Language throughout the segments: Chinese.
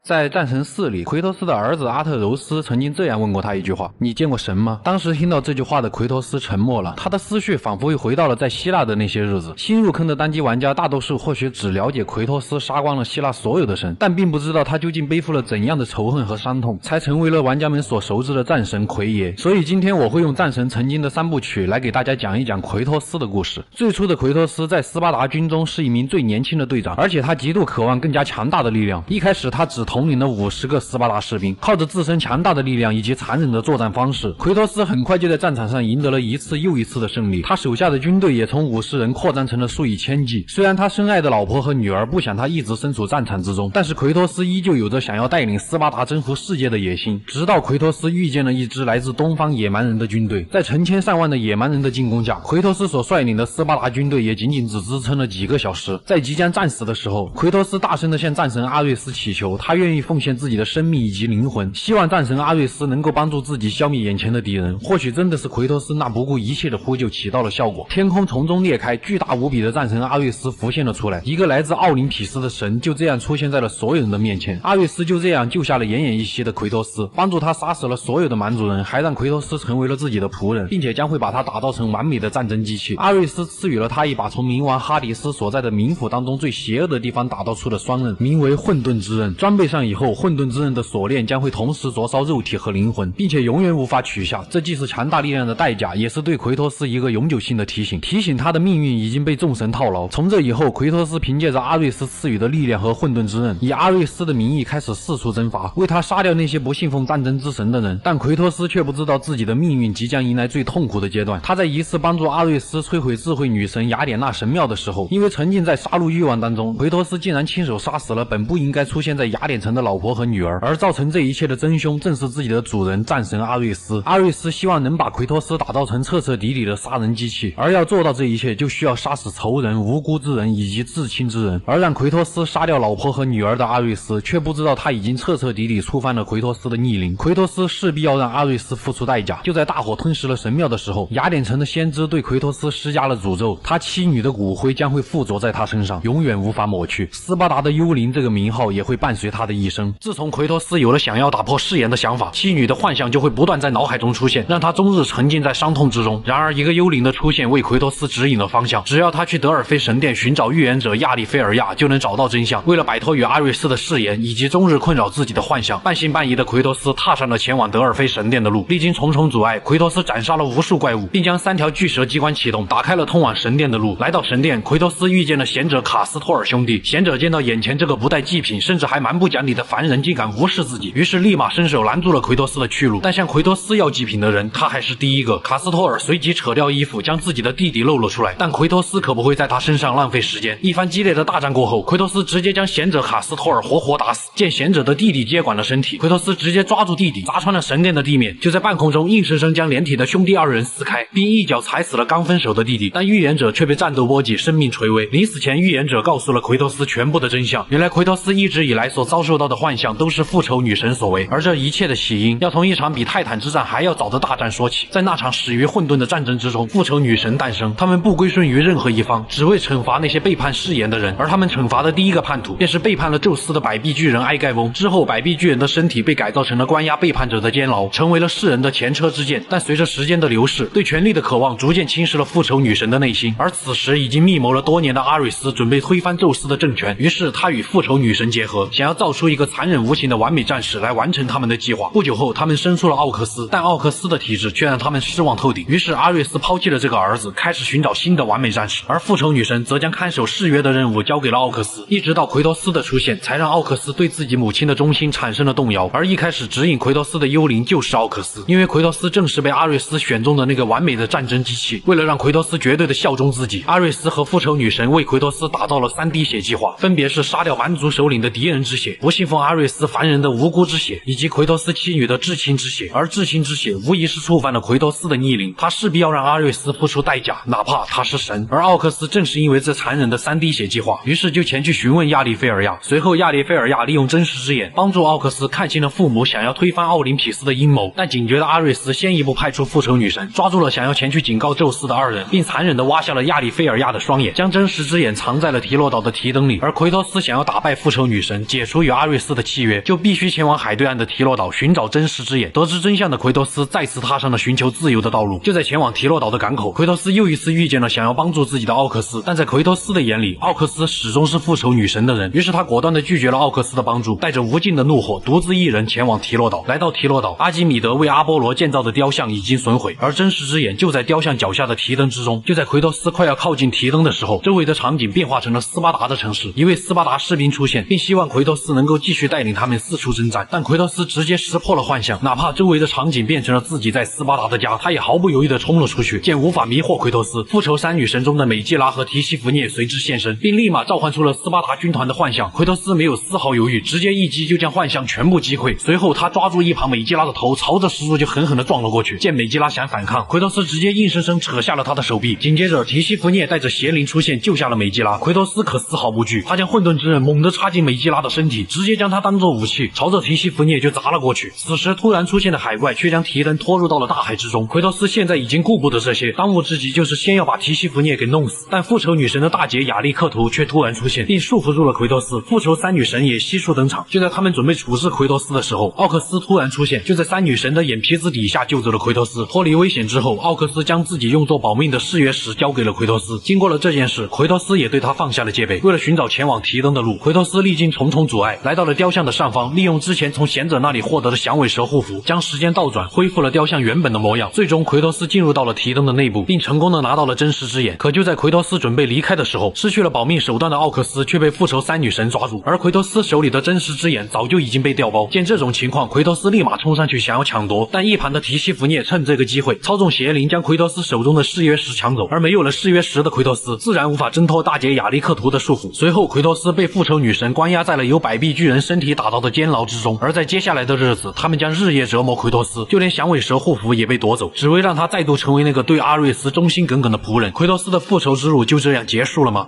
在战神4里，奎托斯的儿子阿特柔斯曾经这样问过他一句话：你见过神吗？当时听到这句话的奎托斯沉默了，他的思绪仿佛又回到了在希腊的那些日子。新入坑的单机玩家大多数或许只了解奎托斯杀光了希腊所有的神，但并不知道他究竟背负了怎样的仇恨和伤痛，才成为了玩家们所熟知的战神奎爷。所以今天我会用战神曾经的3部曲来给大家讲一讲奎托斯的故事。最初的奎托斯在斯巴达军中是一名最年轻的队长，而且他极度渴望更加强大的力量。一开始他只统领了50个斯巴达士兵，靠着自身强大的力量以及残忍的作战方式，奎托斯很快就在战场上赢得了一次又一次的胜利。他手下的军队也从50人扩张成了数以千计。虽然他深爱的老婆和女儿不想他一直身处战场之中，但是奎托斯依旧有着想要带领斯巴达征服世界的野心。直到奎托斯遇见了一支来自东方野蛮人的军队，在成千上万的野蛮人的进攻下，奎托斯所率领的斯巴达军队也仅仅只支撑了几个小时。在即将战死的时候，奎托斯大声地向战神阿瑞斯祈求，他愿意奉献自己的生命以及灵魂，希望战神阿瑞斯能够帮助自己消灭眼前的敌人。或许真的是奎托斯那不顾一切的呼救起到了效果，天空从中裂开，巨大无比的战神阿瑞斯浮现了出来，一个来自奥林匹斯的神就这样出现在了所有人的面前。阿瑞斯就这样救下了奄奄一息的奎托斯，帮助他杀死了所有的蛮族人，还让奎托斯成为了自己的仆人，并且将会把他打造成完美的战争机器。阿瑞斯赐予了他一把从冥王哈迪斯所在的冥府当中最邪恶的地方打造出的双刃，名为混沌之刃。装备上以后，混沌之刃的锁链将会同时灼烧肉体和灵魂，并且永远无法取下。这既是强大力量的代价，也是对奎托斯一个永久性的提醒他的命运已经被众神套牢。从这以后，奎托斯凭借着阿瑞斯赐予的力量和混沌之刃，以阿瑞斯的名义开始四处征伐，为他杀掉那些不信奉战争之神的人。但奎托斯却不知道自己的命运即将迎来最痛苦的阶段。他在一次帮助阿瑞斯摧毁智慧女神雅典娜神庙的时候，因为沉浸在杀戮欲望当中，奎托斯竟然亲手杀死了本不应该出现在雅典城的老婆和女儿，而造成这一切的真凶正是自己的主人战神阿瑞斯。阿瑞斯希望能把奎托斯打造成彻彻底底的杀人机器，而要做到这一切，就需要杀死仇人、无辜之人以及至亲之人。而让奎托斯杀掉老婆和女儿的阿瑞斯却不知道他已经彻彻底底触犯了奎托斯的逆鳞。奎托斯势必要让阿瑞斯付出代价。就在大火吞噬了神庙的时候，雅典城的先知对奎托斯施加了诅咒，他妻女的骨灰将会附着在他身上，永远无法抹去。斯巴达的幽灵这个名号也会伴随他的一生。自从奎托斯有了想要打破誓言的想法，妻女的幻象就会不断在脑海中出现，让他终日沉浸在伤痛之中。然而一个幽灵的出现为奎托斯指引了方向，只要他去德尔菲神殿寻找预言者亚历菲尔亚，就能找到真相。为了摆脱与阿瑞斯的誓言以及终日困扰自己的幻象，半信半疑的奎托斯踏上了前往德尔菲神殿的路。历经重重阻碍，奎托斯斩杀了无数怪物，并将3条巨蛇机关启动，打开了通往神殿的路。来到神殿，奎托斯遇见了贤者卡斯托尔兄弟。贤者见到眼前这个不带祭品甚至还蛮不讲理的凡人竟敢无视自己，于是立马伸手拦住了奎托斯的去路。但向奎托斯要祭品的人，他还是第一个。卡斯托尔随即扯掉衣服，将自己的弟弟露了出来，但奎托斯可不会在他身上浪费时间。一番激烈的大战过后，奎托斯直接将贤者卡斯托尔活活打死。见贤者的弟弟接管了身体，奎托斯直接抓住弟弟，砸穿了神殿的地面，就在半空中硬生生将连体的兄弟2人撕开，并一脚踩死了刚分手的弟弟。但预言者却被战斗波及，生命垂危。临死前，预言者告诉了奎托斯全部的真相。原来奎托斯一直以来所遭受到的幻象都是复仇女神所为，而这一切的起因要从一场比泰坦之战还要早的大战说起。在那场始于混沌的战争之中，复仇女神诞生，他们不归顺于任何一方，只为惩罚那些背叛誓言的人。而他们惩罚的第一个叛徒便是背叛了宙斯的百臂巨人埃盖翁。之后百臂巨人的身体被改造成了关押背叛者的监牢，成为了世人的前车之鉴。但随着时间的流逝，对权力的渴望逐渐侵蚀了复仇女神的内心。而此时已经密谋了多年的阿瑞斯准备推翻宙斯的政权，于是他与复仇女神结合，想要造出一个残忍无情的完美战士来完成他们的计划。不久后他们生出了奥克斯，但奥克斯的体质却让他们失望透顶。于是阿瑞斯抛弃了这个儿子，开始寻找新的完美战士，而复仇女神则将看守誓约的任务交给了奥克斯。一直到奎托斯的出现，才让奥克斯对自己母亲的忠心产生了动摇。而一开始指引奎托斯的幽灵就是奥克斯，因为奎托斯正是被阿瑞斯选中的那个完美的战争机器。为了让奎托斯绝对的效忠自己，阿瑞斯和复仇女神为奎托斯打造了3滴血计划，分别是杀掉蛮族首领的敌人之血、不信奉阿瑞斯凡人的无辜之血，以及奎托斯妻女的至亲之血。而至亲之血无疑是触犯了奎托斯的逆鳞，他势必要让阿瑞斯付出代价，哪怕他是神。而奥克斯正是因为这残忍的3滴血计划，于是就前去询问亚历菲尔亚。随后亚历菲尔亚利用真实之眼帮助奥克斯看清了父母想要推翻奥林匹斯的阴谋。但警觉的阿瑞斯先一步派出复仇女神，抓住了想要前去警告宙斯的2人，并残忍地挖下了亚历菲尔亚的双眼，将真实之眼藏在了提洛岛的提灯里。而奎托斯想要打败复仇女神，解除与阿瑞斯的契约，就必须前往海对岸的提洛岛寻找真实之眼。得知真相的奎托斯再次踏上了寻求自由的道路。就在前往提洛岛的港口，奎托斯又一次遇见了想要帮助自己的奥克斯，但在奎托斯的眼里，奥克斯始终是复仇女神的人。于是他果断地拒绝了奥克斯的帮助，带着无尽的怒火，独自一人前往提洛岛。来到提洛岛，阿基米德为阿波罗建造的雕像已经损毁，而真实之眼就在雕像脚下的提灯之中。就在奎托斯快要靠近提灯的时候，周围的场景变化成了斯巴达的城市。一位斯巴达士兵出现，并希望奎托斯能够继续带领他们四处征战，但奎托斯直接识破了幻象，哪怕周围的场景变成了自己在斯巴达的家，他也毫不犹豫地冲了出去。见无法迷惑奎托斯，复仇三女神中的美基拉和提西弗涅随之现身，并立马召唤出了斯巴达军团的幻象。奎托斯没有丝毫犹豫，直接一击就将幻象全部击溃。随后他抓住一旁美基拉的头，朝着石柱就狠狠地撞了过去。见美基拉想反抗，奎托斯直接硬生生扯下了他的手臂。紧接着提西弗涅带着邪灵出现，救下了美基拉。奎托斯可丝毫不惧，他将混沌之刃猛地插进美基拉的身体，直接将它当做武器，朝着提西弗涅就砸了过去。此时突然出现的海怪却将提灯拖入到了大海之中。奎托斯现在已经顾不得这些，当务之急就是先要把提西弗涅给弄死。但复仇女神的大姐亚历克图却突然出现，并束缚住了奎托斯。复仇三女神也悉数登场。就在他们准备处置奎托斯的时候，奥克斯突然出现，就在三女神的眼皮子底下救走了奎托斯。脱离危险之后，奥克斯将自己用作保命的誓约石交给了奎托斯。经过了这件事，奎托斯也对他放下了戒备。为了寻找前往提灯的路，奎托斯历经重重阻碍，来到了雕像的上方，利用之前从贤者那里获得的响尾蛇护符，将时间倒转，恢复了雕像原本的模样。最终，奎托斯进入到了提灯的内部，并成功的拿到了真实之眼。可就在奎托斯准备离开的时候，失去了保命手段的奥克斯却被复仇三女神抓住，而奎托斯手里的真实之眼早就已经被调包。见这种情况，奎托斯立马冲上去想要抢夺，但一旁的提西弗涅趁这个机会操纵邪灵将奎托斯手中的誓约石抢走，而没有了誓约石的奎托斯自然无法挣脱大姐亚历克图的束缚。随后，奎托斯被复仇女神关押在了由百臂巨人身体打造的监牢之中，而在接下来的日子，他们将日夜折磨奎托斯，就连响尾蛇护符也被夺走，只为让他再度成为那个对阿瑞斯忠心耿耿的仆人。奎托斯的复仇之路就这样结束了吗？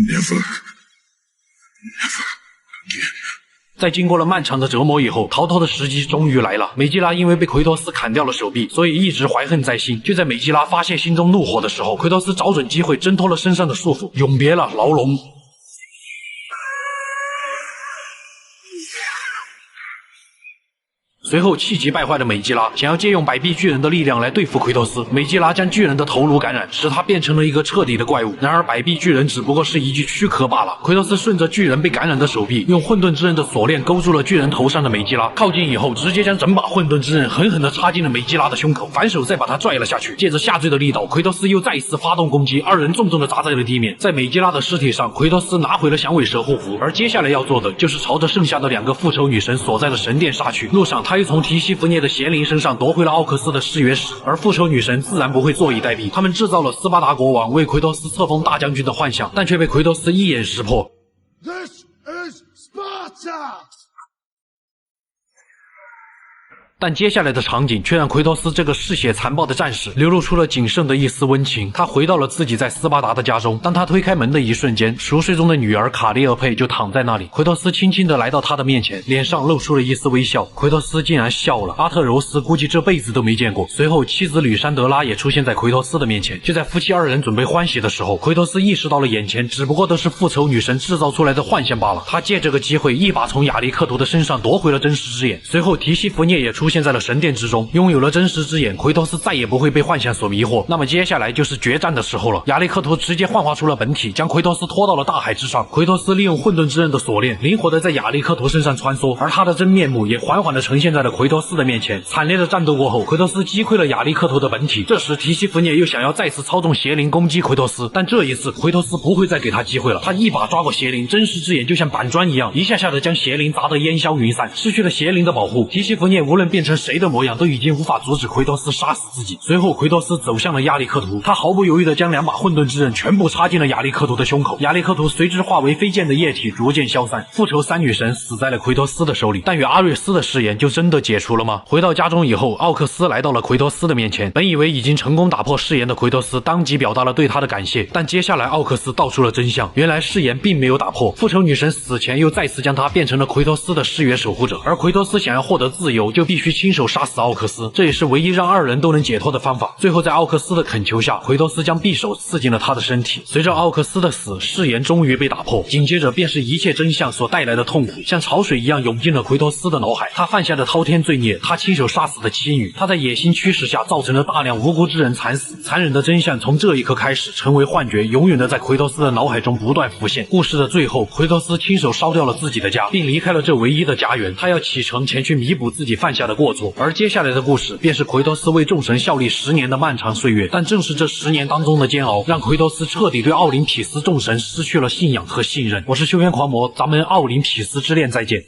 Never again. 在经过了漫长的折磨以后，逃脱的时机终于来了。美基拉因为被奎托斯砍掉了手臂，所以一直怀恨在心。就在美基拉发泄心中怒火的时候，奎托斯找准机会挣脱了身上的束缚，永别了牢笼。随后，气急败坏的美基拉想要借用百臂巨人的力量来对付奎托斯。美基拉将巨人的头颅感染，使他变成了一个彻底的怪物。然而，百臂巨人只不过是一具躯壳罢了。奎托斯顺着巨人被感染的手臂，用混沌之刃的锁链勾住了巨人头上的美基拉。靠近以后，直接将整把混沌之刃狠狠地插进了美基拉的胸口，反手再把他拽了下去。借着下坠的力道，奎托斯又再一次发动攻击，二人重重地砸在了地面。在美基拉的尸体上，奎托斯拿回了响尾蛇护符，而接下来要做的就是朝着剩下的两个复仇女神所在的神殿杀去。路上，他又从提西弗涅的邪灵身上夺回了奥克斯的誓约石，而复仇女神自然不会坐以待毙，他们制造了斯巴达国王为奎托斯册封大将军的幻象，但却被奎托斯一眼识破。This is Sparta! 但接下来的场景却让奎托斯这个嗜血残暴的战士流露出了仅剩的一丝温情。他回到了自己在斯巴达的家中，当他推开门的一瞬间，熟睡中的女儿卡利厄佩就躺在那里。奎托斯轻轻地来到她的面前，脸上露出了一丝微笑。奎托斯竟然笑了，阿特柔斯估计这辈子都没见过。随后，妻子吕珊德拉也出现在奎托斯的面前。就在夫妻二人准备欢喜的时候，奎托斯意识到了眼前只不过都是复仇女神制造出来的幻象罢了。他借这个机会一把从亚历克图的身上夺回了真实之眼。随后，提西弗涅也出现在了神殿之中，拥有了真实之眼，奎托斯再也不会被幻想所迷惑。那么接下来就是决战的时候了。亚历克图直接幻化出了本体，将奎托斯拖到了大海之上。奎托斯利用混沌之刃的锁链，灵活的在亚历克图身上穿梭，而他的真面目也缓缓的呈现在了奎托斯的面前。惨烈的战斗过后，奎托斯击溃了亚历克图的本体。这时，提西弗涅又想要再次操纵邪灵攻击奎托斯，但这一次奎托斯不会再给他机会了。他一把抓过邪灵，真实之眼就像板砖一样，一下下的将邪灵砸得烟消云散。失去了邪灵的保护，提西弗涅无论变成谁的模样，都已经无法阻止奎托斯杀死自己。随后，奎托斯走向了亚历克图，他毫不犹豫地将两把混沌之刃全部插进了亚历克图的胸口。亚历克图随之化为飞溅的液体，逐渐消散。复仇三女神死在了奎托斯的手里，但与阿瑞斯的誓言就真的解除了吗？回到家中以后，奥克斯来到了奎托斯的面前，本以为已经成功打破誓言的奎托斯当即表达了对他的感谢，但接下来奥克斯道出了真相，原来誓言并没有打破。复仇女神死前又再次将他变成了奎托斯的誓约守护者，而奎托斯想要获得自由，就必须去亲手杀死奥克斯，这也是唯一让二人都能解脱的方法。最后在奥克斯的恳求下，奎托斯将匕首刺进了他的身体。随着奥克斯的死，誓言终于被打破，紧接着便是一切真相所带来的痛苦，像潮水一样涌进了奎托斯的脑海。他犯下的滔天罪孽，他亲手杀死的妻女，他在野心驱使下造成了大量无辜之人惨死。残忍的真相从这一刻开始成为幻觉，永远的在奎托斯的脑海中不断浮现。故事的最后，奎托斯亲手烧掉了自己的家，并离开了这唯一的家园。他要启程前去弥补自己犯下的过错。而接下来的故事便是奎托斯为众神效力10年的漫长岁月。但正是这10年当中的煎熬，让奎托斯彻底对奥林匹斯众神失去了信仰和信任。我是修仙狂魔，咱们奥林匹斯之恋再见。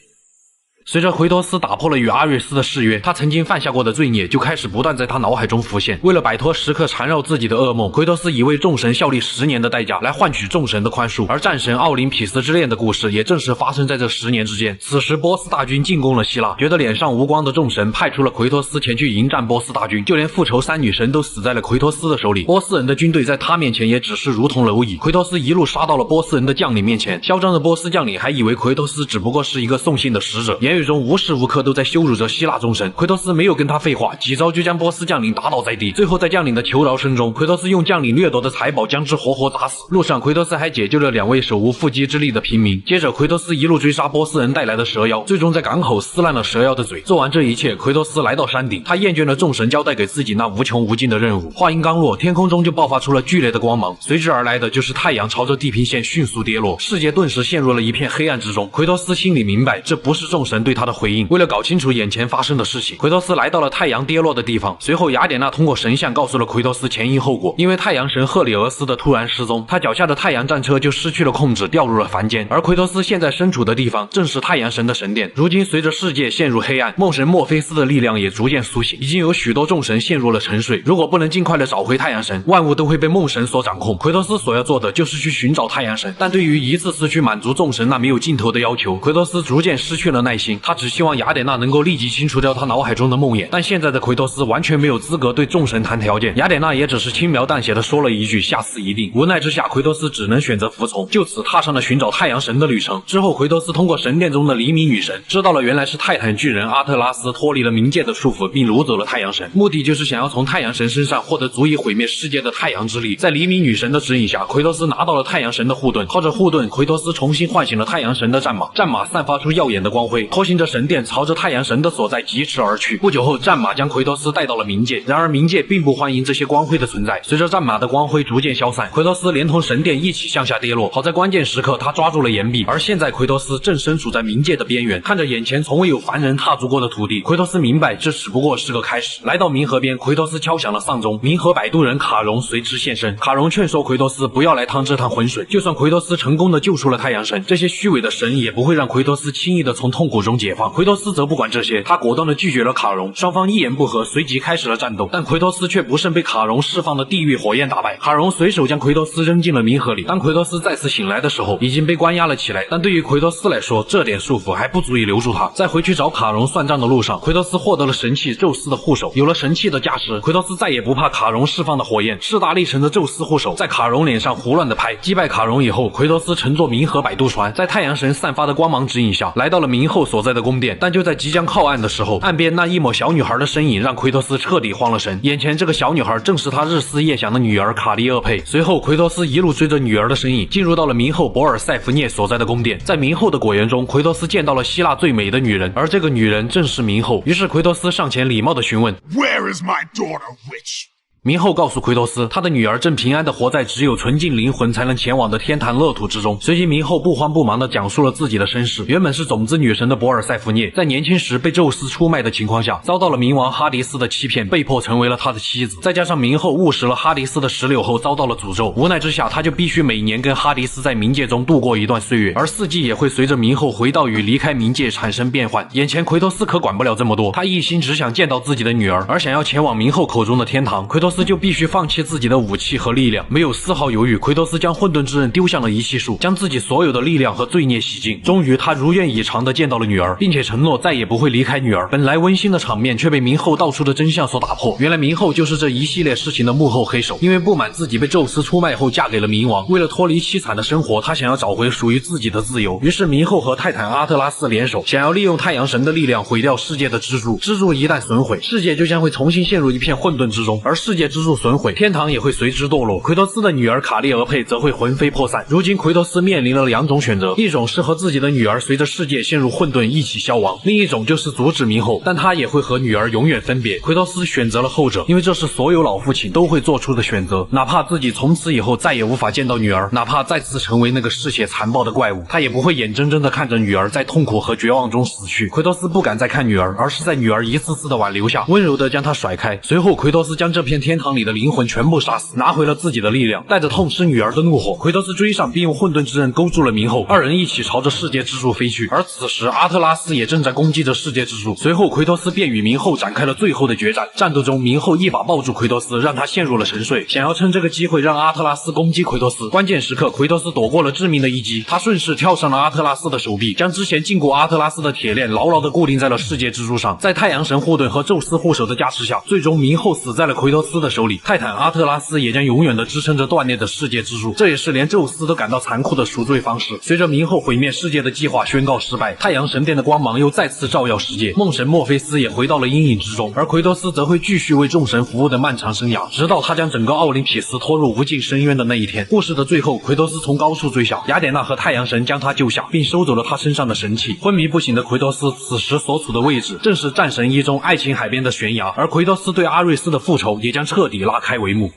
随着奎托斯打破了与阿瑞斯的誓约，他曾经犯下过的罪孽就开始不断在他脑海中浮现。为了摆脱时刻缠绕自己的噩梦，奎托斯以为众神效力10年的代价来换取众神的宽恕。而战神奥林匹斯之恋的故事也正是发生在这10年之间。此时波斯大军进攻了希腊，觉得脸上无光的众神派出了奎托斯前去迎战波斯大军，就连复仇3女神都死在了奎托斯的手里。波斯人的军队在他面前也只是如同蝼蚁。奎托斯一路杀到了波斯人的将领面前，嚣张的波斯将领还以为奎托斯只不过是一个送信的使者，言语中无时无刻都在羞辱着希腊众神。奎托斯没有跟他废话，几招就将波斯将领打倒在地。最后在将领的求饶声中，奎托斯用将领掠夺的财宝将之活活打死。路上奎托斯还解救了2位手无缚鸡之力的平民。接着奎托斯一路追杀波斯人带来的蛇妖，最终在港口撕烂了蛇妖的嘴。做完这一切，奎托斯来到山顶，他厌倦了众神交代给自己那无穷无尽的任务。话音刚落，天空中就爆发出了剧烈的光芒，随之而来的就是太阳朝着地平线迅速跌落，世界顿时陷入了一片黑暗之中。奎托斯心里明白，这不是众神对他的回应。为了搞清楚眼前发生的事情，奎托斯来到了太阳跌落的地方。随后雅典娜通过神像告诉了奎托斯前因后果。因为太阳神赫里俄斯的突然失踪，他脚下的太阳战车就失去了控制，掉入了凡间。而奎托斯现在身处的地方正是太阳神的神殿。如今随着世界陷入黑暗，梦神墨菲斯的力量也逐渐苏醒，已经有许多众神陷入了沉睡。如果不能尽快的找回太阳神，万物都会被梦神所掌控。奎托斯所要做的就是去寻找太阳神，但对于一次次去满足众神那没有尽头的要求，奎托斯逐渐失去了耐心。他只希望雅典娜能够立即清除掉他脑海中的梦魇，但现在的奎托斯完全没有资格对众神谈条件。雅典娜也只是轻描淡写的说了一句下次一定。无奈之下，奎托斯只能选择服从，就此踏上了寻找太阳神的旅程。之后奎托斯通过神殿中的黎明女神知道了原来是泰坦巨人阿特拉斯脱离了冥界的束缚，并掳走了太阳神，目的就是想要从太阳神身上获得足以毁灭世界的太阳之力。在黎明女神的指引下，奎托斯拿到了太阳神的护盾，靠着护盾，奎托斯重新唤醒了太阳神的战马。战马散发出耀眼的光辉，拖行着神殿朝着太阳神的所在疾驰而去。不久后，战马将奎托斯带到了冥界，然而冥界并不欢迎这些光辉的存在。随着战马的光辉逐渐消散，奎托斯连同神殿一起向下跌落。好在关键时刻他抓住了岩壁，而现在奎托斯正身处在冥界的边缘，看着眼前从未有凡人踏足过的土地，奎托斯明白这只不过是个开始。来到冥河边，奎托斯敲响了丧钟，冥河摆渡人卡戎随之现身。卡戎劝说奎托斯不要来趟这趟浑水，就算奎托斯成功的救出了太阳神，这些虚伪的神也不会让奎托斯轻易的从痛苦中解放。奎托斯则不管这些，他果断的拒绝了卡戎，双方一言不合，随即开始了战斗。但奎托斯却不慎被卡戎释放的地狱火焰打败，卡戎随手将奎托斯扔进了冥河里。当奎托斯再次醒来的时候，已经被关押了起来。但对于奎托斯来说，这点束缚还不足以留住他。在回去找卡戎算账的路上，奎托斯获得了神器宙斯的护手。有了神器的加持，奎托斯再也不怕卡戎释放的火焰。势大力沉的宙斯护手在卡戎脸上胡乱的拍。击败卡戎以后，奎托斯乘坐冥河摆渡船，在太阳神散发的光芒指引下，来到了冥后所在的宫殿。但就在即将靠岸的时候，岸边那一抹小女孩的身影让奎托斯彻底慌了神。眼前这个小女孩正是他日思夜想的女儿卡利厄佩。随后奎托斯一路追着女儿的身影，进入到了冥后博尔塞福涅所在的宫殿。在冥后的果园中，奎托斯见到了希腊最美的女人，而这个女人正是冥后。于是奎托斯上前礼貌地询问 Where is my daughter, witch? 冥后告诉奎托斯，他的女儿正平安地活在只有纯净灵魂才能前往的天坛乐土之中。随即冥后不慌不忙地讲述了自己的身世。原本是种子女神的博尔塞福涅，在年轻时被宙斯出卖的情况下，遭到了冥王哈迪斯的欺骗，被迫成为了他的妻子。再加上冥后误食了哈迪斯的石榴后遭到了诅咒，无奈之下他就必须每年跟哈迪斯在冥界中度过一段岁月，而四季也会随着冥后回到与离开冥界产生变换。眼前奎托斯可管不了这么多，他一心只想见到自己的女儿，而想要前往冥后口中的天堂，奎托斯就必须放弃自己的武器和力量，没有丝毫犹豫，奎托斯将混沌之刃丢向了遗弃树，将自己所有的力量和罪孽洗净。终于，他如愿以偿地见到了女儿，并且承诺再也不会离开女儿。本来温馨的场面却被冥后道出的真相所打破。原来冥后就是这一系列事情的幕后黑手，因为不满自己被宙斯出卖后嫁给了冥王，为了脱离凄惨的生活，他想要找回属于自己的自由。于是冥后和泰坦阿特拉斯联手，想要利用太阳神的力量毁掉世界的支柱。支柱一旦损毁，世界就将会重新陷入一片混沌之中，而世界支柱损毁，天堂也会随之堕落。奎托斯的女儿卡利俄佩则会魂飞魄散。如今奎托斯面临了两种选择，一种是和自己的女儿随着世界陷入混沌一起消亡，另一种就是阻止冥后，但他也会和女儿永远分别。奎托斯选择了后者，因为这是所有老父亲都会做出的选择，哪怕自己从此以后再也无法见到女儿，哪怕再次成为那个嗜血残暴的怪物，他也不会眼睁睁地看着女儿在痛苦和绝望中死去。奎托斯不敢再看女儿，而是在女儿一次次的挽留下，温柔地将她甩开。随后奎托斯将这片天堂里的灵魂全部杀死，拿回了自己的力量。带着痛失女儿的怒火，奎托斯追上并用混沌之刃勾住了冥后，二人一起朝着世界之柱飞去。而此时阿特拉斯也正在攻击着世界之柱。随后奎托斯便与冥后展开了最后的决战。战斗中，冥后一把抱住奎托斯，让他陷入了沉睡，想要趁这个机会让阿特拉斯攻击奎托斯。关键时刻，奎托斯躲过了致命的一击，他顺势跳上了阿特拉斯的手臂，将之前禁锢阿特拉斯的铁链牢牢地固定在了世界之柱上。在太阳神护盾和宙斯护手的加持下，最终冥后死在了奎托斯的手里，泰坦阿特拉斯也将永远地支撑着断裂的世界之柱。这也是连宙斯都感到残酷的赎罪方式。随着冥后毁灭世界的计划宣告失败，太阳神殿的光芒又再次照耀世界，梦神墨菲斯也回到了阴影之中，而奎托斯则会继续为众神服务的漫长生涯，直到他将整个奥林匹斯拖入无尽深渊的那一天。故事的最后，奎托斯从高处坠下，雅典娜和太阳神将他救下，并收走了他身上的神器。昏迷不醒的奎托斯此时所处的位置正是战神一中爱琴海边的悬崖，而奎托斯对阿瑞斯的复仇也将彻底拉开帷幕。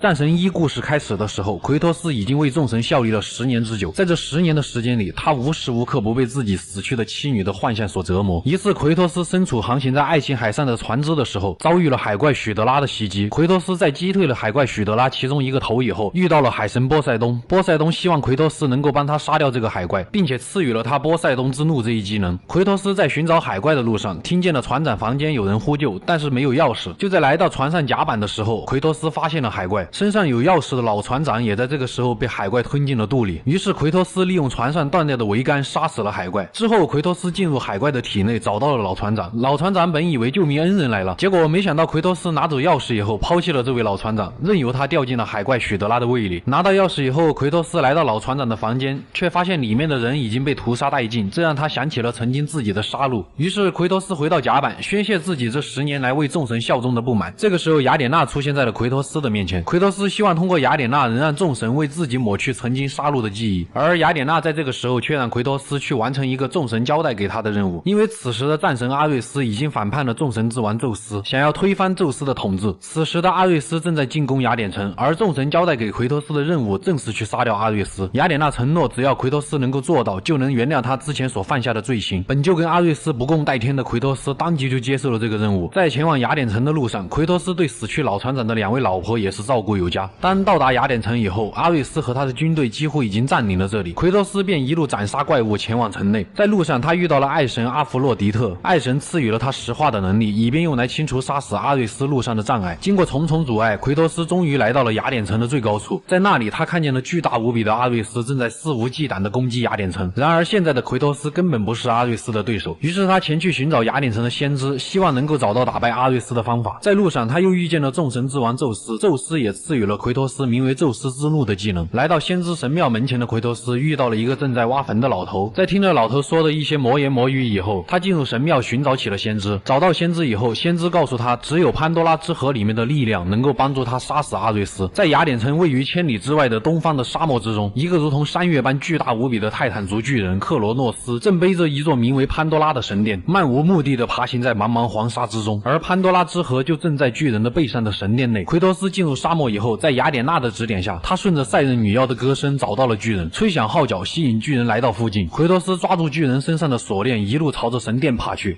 战神一故事开始的时候，奎托斯已经为众神效力了10年之久。在这10年的时间里，他无时无刻不被自己死去的妻女的幻象所折磨。一次，奎托斯身处航行在爱琴海上的船只的时候，遭遇了海怪许德拉的袭击。奎托斯在击退了海怪许德拉其中一个头以后，遇到了海神波塞冬。波塞冬希望奎托斯能够帮他杀掉这个海怪，并且赐予了他波塞冬之怒这一技能。奎托斯在寻找海怪的路上，听见了船长房间有人呼救，但是没有钥匙。就在来到船上甲板的时候，奎托斯发现了海怪。身上有钥匙的老船长也在这个时候被海怪吞进了肚里。于是奎托斯利用船上断掉的桅杆杀死了海怪。之后奎托斯进入海怪的体内，找到了老船长。老船长本以为救命恩人来了，结果没想到奎托斯拿走钥匙以后抛弃了这位老船长，任由他掉进了海怪许德拉的胃里。拿到钥匙以后，奎托斯来到老船长的房间，却发现里面的人已经被屠杀殆尽，这让他想起了曾经自己的杀戮。于是奎托斯回到甲板，宣泄自己这10年来为众神效忠的不满。这个时候雅典娜出现在了奎托斯的面前，奎托斯希望通过雅典娜能让众神为自己抹去曾经杀戮的记忆，而雅典娜在这个时候却让奎托斯去完成一个众神交代给他的任务。因为此时的战神阿瑞斯已经反叛了众神之王宙斯，想要推翻宙斯的统治。此时的阿瑞斯正在进攻雅典城，而众神交代给奎托斯的任务正是去杀掉阿瑞斯。雅典娜承诺只要奎托斯能够做到，就能原谅他之前所犯下的罪行。本就跟阿瑞斯不共戴天的奎托斯当即就接受了这个任务。在前往雅典城的路上，奎托斯对死去老船长的2位老婆也是照顾有加。当到达雅典城以后，阿瑞斯和他的军队几乎已经占领了这里，奎托斯便一路斩杀怪物前往城内。在路上他遇到了爱神阿弗洛狄特，爱神赐予了他石化的能力，以便用来清除杀死阿瑞斯路上的障碍。经过重重阻碍，奎托斯终于来到了雅典城的最高处。在那里他看见了巨大无比的阿瑞斯正在肆无忌惮地攻击雅典城。然而现在的奎托斯根本不是阿瑞斯的对手，于是他前去寻找雅典城的先知，希望能够找到打败阿瑞斯的方法。在路上他又遇见了众神之王宙斯，宙斯也赐予了奎托斯名为宙斯之怒的技能。来到先知神庙门前的奎托斯遇到了一个正在挖坟的老头，在听了老头说的一些魔言魔语以后，他进入神庙寻找起了先知。找到先知以后，先知告诉他只有潘多拉之河里面的力量能够帮助他杀死阿瑞斯。在雅典城位于千里之外的东方的沙漠之中，一个如同山岳般巨大无比的泰坦族巨人克罗诺斯正背着一座名为潘多拉的神殿，漫无目的地爬行在茫茫黄沙之中，而潘多拉之河就正在巨人的背上的神殿内。奎托斯进入沙漠以后，在雅典娜的指点下，他顺着赛壬女妖的歌声找到了巨人，吹响号角吸引巨人来到附近。奎托斯抓住巨人身上的锁链，一路朝着神殿爬去。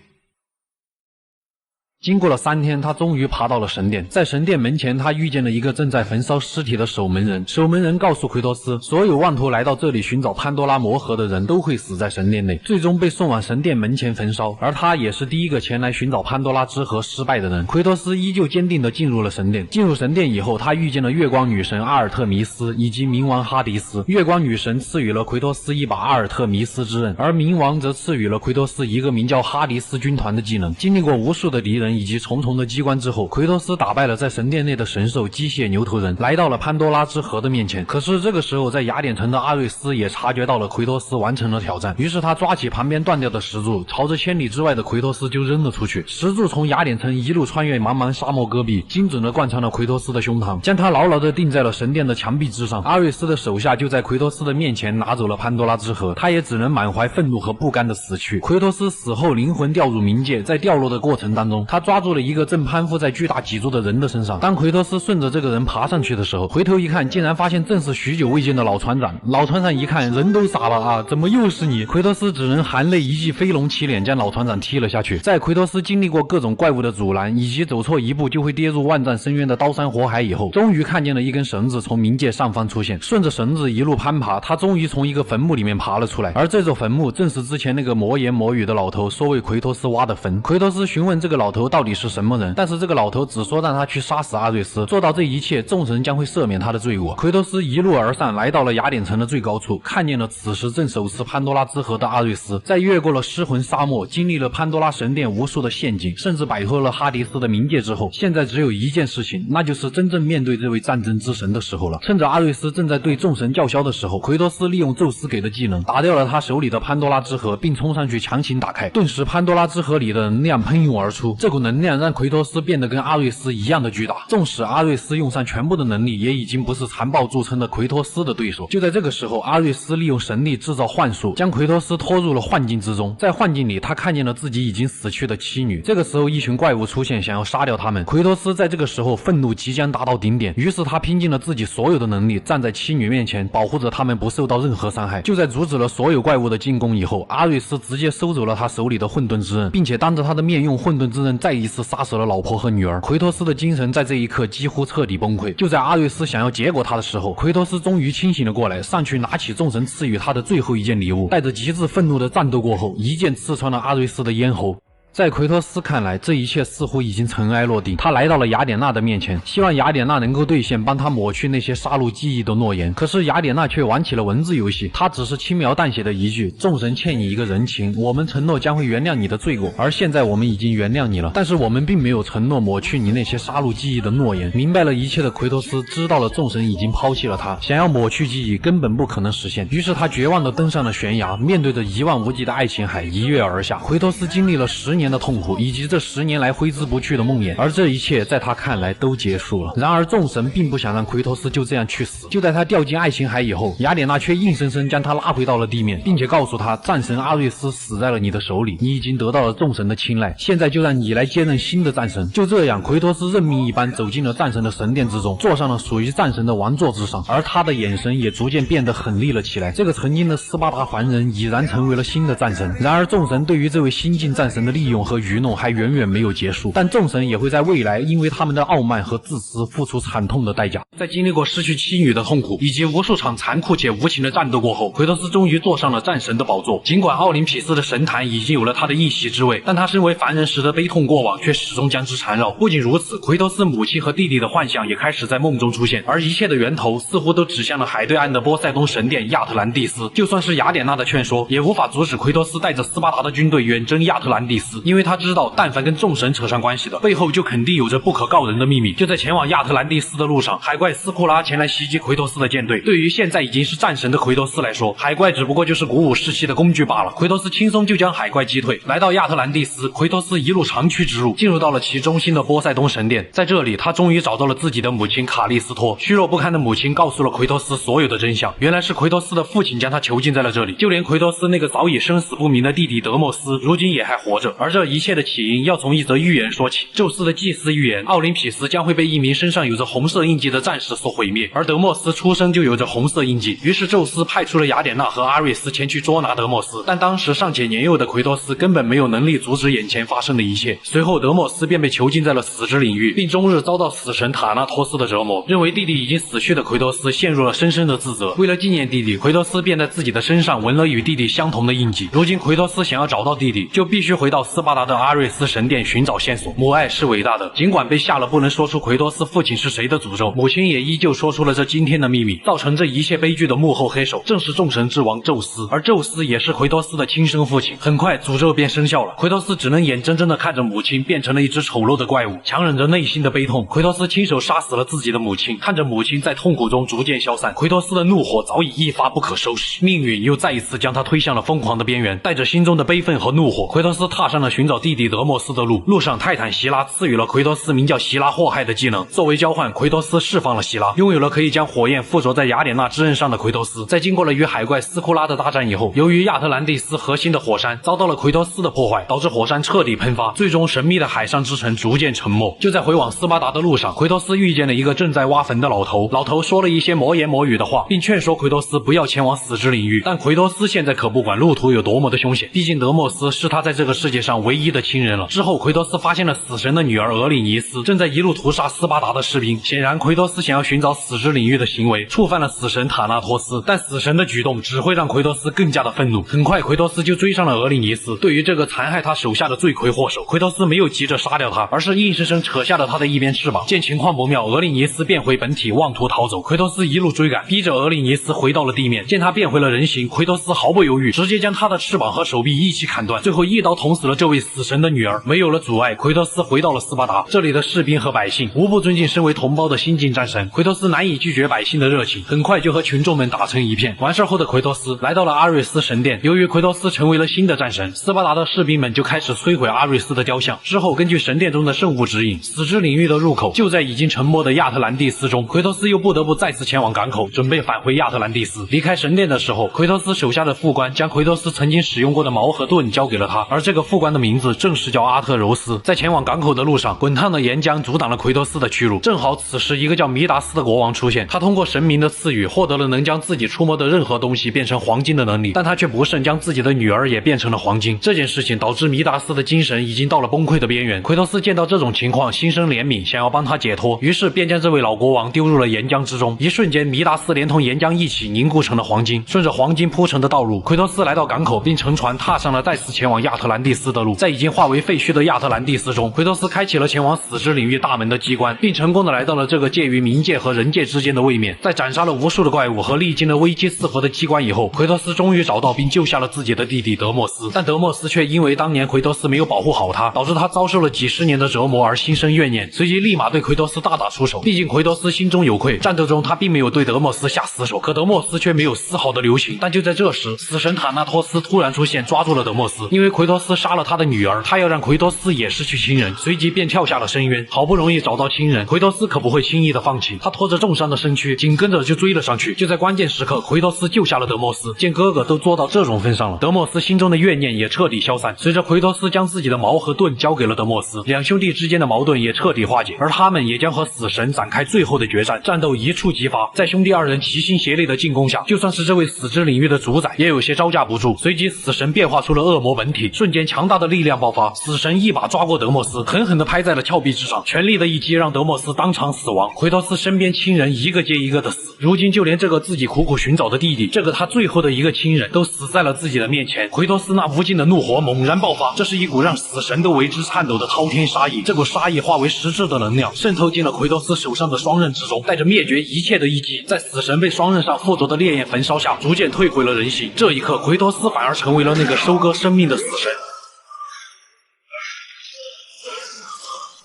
经过了3天，他终于爬到了神殿。在神殿门前，他遇见了一个正在焚烧尸体的守门人。守门人告诉奎托斯，所有妄图来到这里寻找潘多拉魔盒的人都会死在神殿内，最终被送往神殿门前焚烧。而他也是第一个前来寻找潘多拉之盒失败的人。奎托斯依旧坚定地进入了神殿。进入神殿以后，他遇见了月光女神阿尔特弥斯以及冥王哈迪斯。月光女神赐予了奎托斯一把阿尔特弥斯之刃，而冥王则赐予了奎托斯一个名叫哈迪斯军团的技能。经历过无数的敌人以及重重的机关之后，奎托斯打败了在神殿内的神兽机械牛头人，来到了潘多拉之盒的面前。可是这个时候，在雅典城的阿瑞斯也察觉到了奎托斯完成了挑战，于是他抓起旁边断掉的石柱，朝着千里之外的奎托斯就扔了出去。石柱从雅典城一路穿越茫茫沙漠戈壁，精准地贯穿了奎托斯的胸膛，将他牢牢地钉在了神殿的墙壁之上。阿瑞斯的手下就在奎托斯的面前拿走了潘多拉之盒，他也只能满怀愤怒和不甘地死去。奎托斯死后灵魂掉入冥界，在掉落的过程当中，他抓住了一个正攀附在巨大脊柱的人的身上。当奎托斯顺着这个人爬上去的时候，回头一看，竟然发现正是许久未见的老船长。老船长一看，人都傻了啊，怎么又是你？奎托斯只能含泪一记飞龙骑脸，将老船长踢了下去。在奎托斯经历过各种怪物的阻拦，以及走错一步就会跌入万丈深渊的刀山火海以后，终于看见了一根绳子从冥界上方出现。顺着绳子一路攀爬，他终于从一个坟墓里面爬了出来。而这座坟墓正是之前那个魔言魔语的老头说为奎托斯挖的坟。奎托斯询问这个老头到底是什么人，但是这个老头只说让他去杀死阿瑞斯，做到这一切，众神将会赦免他的罪过。奎托斯一路而上，来到了雅典城的最高处，看见了此时正手持潘多拉之盒的阿瑞斯。在越过了失魂沙漠，经历了潘多拉神殿无数的陷阱，甚至摆脱了哈迪斯的冥界之后，现在只有一件事情，那就是真正面对这位战争之神的时候了。趁着阿瑞斯正在对众神叫嚣的时候，奎托斯利用宙斯给的技能打掉了他手里的潘多拉之盒，并冲上去强行打开。顿时潘多拉之盒里的能量喷涌而出，这股能量让奎托斯变得跟阿瑞斯一样的巨大。纵使阿瑞斯用上全部的能力，也已经不是残暴著称的奎托斯的对手。就在这个时候，阿瑞斯利用神力制造幻术，将奎托斯拖入了幻境之中。在幻境里，他看见了自己已经死去的妻女。这个时候，一群怪物出现，想要杀掉他们。奎托斯在这个时候愤怒即将达到顶点，于是他拼尽了自己所有的能力，站在妻女面前，保护着他们不受到任何伤害。就在阻止了所有怪物的进攻以后，阿瑞斯直接收走了他手里的混沌之刃，并且当着他的面用混沌之刃再一次杀死了老婆和女儿。奎托斯的精神在这一刻几乎彻底崩溃。就在阿瑞斯想要结果他的时候，奎托斯终于清醒了过来，上去拿起众神赐予他的最后一件礼物，带着极致愤怒的战斗过后，一剑刺穿了阿瑞斯的咽喉。在奎托斯看来，这一切似乎已经尘埃落定。他来到了雅典娜的面前，希望雅典娜能够兑现帮他抹去那些杀戮记忆的诺言。可是雅典娜却玩起了文字游戏，她只是轻描淡写的一句：众神欠你一个人情，我们承诺将会原谅你的罪过，而现在我们已经原谅你了，但是我们并没有承诺抹去你那些杀戮记忆的诺言。明白了一切的奎托斯知道了众神已经抛弃了他，想要抹去记忆根本不可能实现，于是他绝望地登上了悬崖，面对着一望无际的爱琴海一跃而下。奎托斯经历了10年的痛苦，以及这10年来挥之不去的梦魇，而这一切在他看来都结束了。然而众神并不想让奎托斯就这样去死，就在他掉进爱琴海以后，雅典娜却硬生生将他拉回到了地面，并且告诉他，战神阿瑞斯死在了你的手里，你已经得到了众神的青睐，现在就让你来接任新的战神。就这样，奎托斯任命一般走进了战神的神殿之中，坐上了属于战神的王座之上，而他的眼神也逐渐变得狠厉了起来。这个曾经的斯巴达凡人已然成为了新的战神。然而众神对于这位新晋战神的利用和愚弄还远远没有结束，但众神也会在未来因为他们的傲慢和自私付出惨痛的代价。在经历过失去妻女的痛苦以及无数场残酷且无情的战斗过后，奎托斯终于坐上了战神的宝座。尽管奥林匹斯的神坛已经有了他的一席之位，但他身为凡人时的悲痛过往却始终将之缠绕。不仅如此，奎托斯母亲和弟弟的幻象也开始在梦中出现，而一切的源头似乎都指向了海对岸的波塞冬神殿亚特兰蒂斯。就算是雅典娜的劝说，也无法阻止奎托斯带着斯巴达的军队远征亚特兰蒂斯，因为他知道但凡跟众神扯上关系的，背后就肯定有着不可告人的秘密。就在前往亚特兰蒂斯的路上，海怪斯库拉前来袭击奎托斯的舰队。对于现在已经是战神的奎托斯来说，海怪只不过就是鼓舞士气的工具罢了。奎托斯轻松就将海怪击退。来到亚特兰蒂斯，奎托斯一路长驱直入，进入到了其中心的波塞冬神殿。在这里，他终于找到了自己的母亲卡利斯托。虚弱不堪的母亲告诉了奎托斯所有的真相，原来是奎托斯的父亲将他囚禁在了这里，就连奎托斯那个早已生死不明的弟弟德莫斯，如今也还活着。而这一切的起因要从一则预言说起。宙斯的祭司预言，奥林匹斯将会被一名身上有着红色印记的战士所毁灭，而德莫斯出生就有着红色印记。于是宙斯派出了雅典娜和阿瑞斯前去捉拿德莫斯，但当时尚且年幼的奎托斯根本没有能力阻止眼前发生的一切。随后德莫斯便被囚禁在了死之领域，并终日遭到死神塔纳托斯的折磨。认为弟弟已经死去的奎托斯陷入了深深的自责。为了纪念弟弟，奎托斯便在自己的身上纹了与弟弟相同的印记。如今奎托斯想要找到弟弟，就必须回到斯巴达的阿瑞斯神殿寻找线索。母爱是伟大的，尽管被下了不能说出奎托斯父亲是谁的诅咒，母亲也依旧说出了这惊天的秘密。造成这一切悲剧的幕后黑手正是众神之王宙斯，而宙斯也是奎托斯的亲生父亲。很快诅咒便生效了，奎托斯只能眼睁睁地看着母亲变成了一只丑陋的怪物，强忍着内心的悲痛，奎托斯亲手杀死了自己的母亲。看着母亲在痛苦中逐渐消散，奎托斯的怒火早已一发不可收拾，命运又再一次将他推向了疯狂的边缘。带着心中的悲愤和怒火，奎托斯踏上了寻找弟弟德莫斯的路。路上，泰坦希拉赐予了奎托斯名叫希拉祸害的技能，作为交换，奎托斯释放了希拉，拥有了可以将火焰附着在雅典娜之刃上的奎托斯。在经过了与海怪斯库拉的大战以后，由于亚特兰蒂斯核心的火山遭到了奎托斯的破坏，导致火山彻底喷发，最终神秘的海上之城逐渐沉没。就在回往斯巴达的路上，奎托斯遇见了一个正在挖坟的老头，老头说了一些魔言魔语的话，并劝说奎托斯不要前往死之领域。但奎托斯现在可不管路途有多么的凶险，毕竟德莫斯是他在这个世界上唯一的亲人了。之后奎托斯发现了死神的女儿俄里尼斯正在一路屠杀斯巴达的士兵，显然奎托斯想要寻找死之领域的行为触犯了死神塔纳托斯，但死神的举动只会让奎托斯更加的愤怒。很快奎托斯就追上了俄里尼斯，对于这个残害他手下的罪魁祸首，奎托斯没有急着杀掉他，而是硬生生扯下了他的一边翅膀。见情况不妙，俄里尼斯变回本体妄图逃走，奎托斯一路追赶，逼着俄里尼斯回到了地面。见他变回了人形，奎托斯毫不犹豫，直接将他的翅膀和手臂一起砍断，最后一刀捅死了这位死神的女儿。没有了阻碍，奎托斯回到了斯巴达，这里的士兵和百姓无不尊敬身为同胞的新晋战神。奎托斯难以拒绝百姓的热情，很快就和群众们打成一片。完事后的奎托斯来到了阿瑞斯神殿，由于奎托斯成为了新的战神，斯巴达的士兵们就开始摧毁阿瑞斯的雕像。之后根据神殿中的圣物指引，死之领域的入口就在已经沉没的亚特兰蒂斯中，奎托斯又不得不再次前往港口，准备返回亚特兰蒂斯。离开神殿的时候，奎托斯手下的副官将奎托斯曾经使用过的矛和盾交给了他，而这个副官的名字正是叫阿特柔斯。在前往港口的路上，滚烫的岩浆阻挡了奎托斯的去路。正好此时一个叫弥达斯的国王出现，他通过神明的赐予获得了能将自己触摸的任何东西变成黄金的能力，但他却不慎将自己的女儿也变成了黄金。这件事情导致弥达斯的精神已经到了崩溃的边缘。奎托斯见到这种情况，心生怜悯，想要帮他解脱，于是便将这位老国王丢入了岩浆之中。一瞬间，弥达斯连同岩浆一起凝固成了黄金。顺着黄金铺成的道路，奎托斯来到港口，并乘船踏上了再次前往亚特兰蒂斯的路。在已经化为废墟的亚特兰蒂斯中，奎托斯开启了前往死之领域大门的机关，并成功的来到了这个介于冥界和人界之间的位面。在斩杀了无数的怪物和历经了危机四伏的机关以后，奎托斯终于找到并救下了自己的弟弟德莫斯。但德莫斯却因为当年奎托斯没有保护好他，导致他遭受了几十年的折磨而心生怨念，随即立马对奎托斯大打出手。毕竟奎托斯心中有愧，战斗中他并没有对德莫斯下死手，可德莫斯却没有丝毫的留情。但就在这时，死神塔纳托斯突然出现，抓住了德莫斯。因为奎托斯杀了他的女儿，他要让奎托斯也失去亲人，随即便跳下了深渊。好不容易找到亲人，奎托斯可不会轻易的放弃，他拖着重伤的身躯紧跟着就追了上去。就在关键时刻，奎托斯救下了德莫斯。见哥哥都做到这种份上了，德莫斯心中的怨念也彻底消散。随着奎托斯将自己的矛和盾交给了德莫斯，两兄弟之间的矛盾也彻底化解，而他们也将和死神展开最后的决战。战斗一触即发，在兄弟二人齐心协力的进攻下，就算是这位死之领域的主宰也有些招架不住。随即死神变化出了恶魔本体，瞬间强大的力量爆发，死神一把抓过德莫斯，狠狠地拍在了峭壁之上，全力的一击让德莫斯当场死亡。奎托斯身边亲人一个接一个的死，如今就连这个自己苦苦寻找的弟弟，这个他最后的一个亲人都死在了自己的面前。奎托斯那无尽的怒火猛然爆发，这是一股让死神都为之颤抖的滔天杀意。这股杀意化为实质的能量，渗透进了奎托斯手上的双刃之中，带着灭绝一切的一击，在死神被双刃上附着的烈焰焚烧下，逐渐退回了人形。这一刻，奎托斯反而成为了那个收割生命的死神。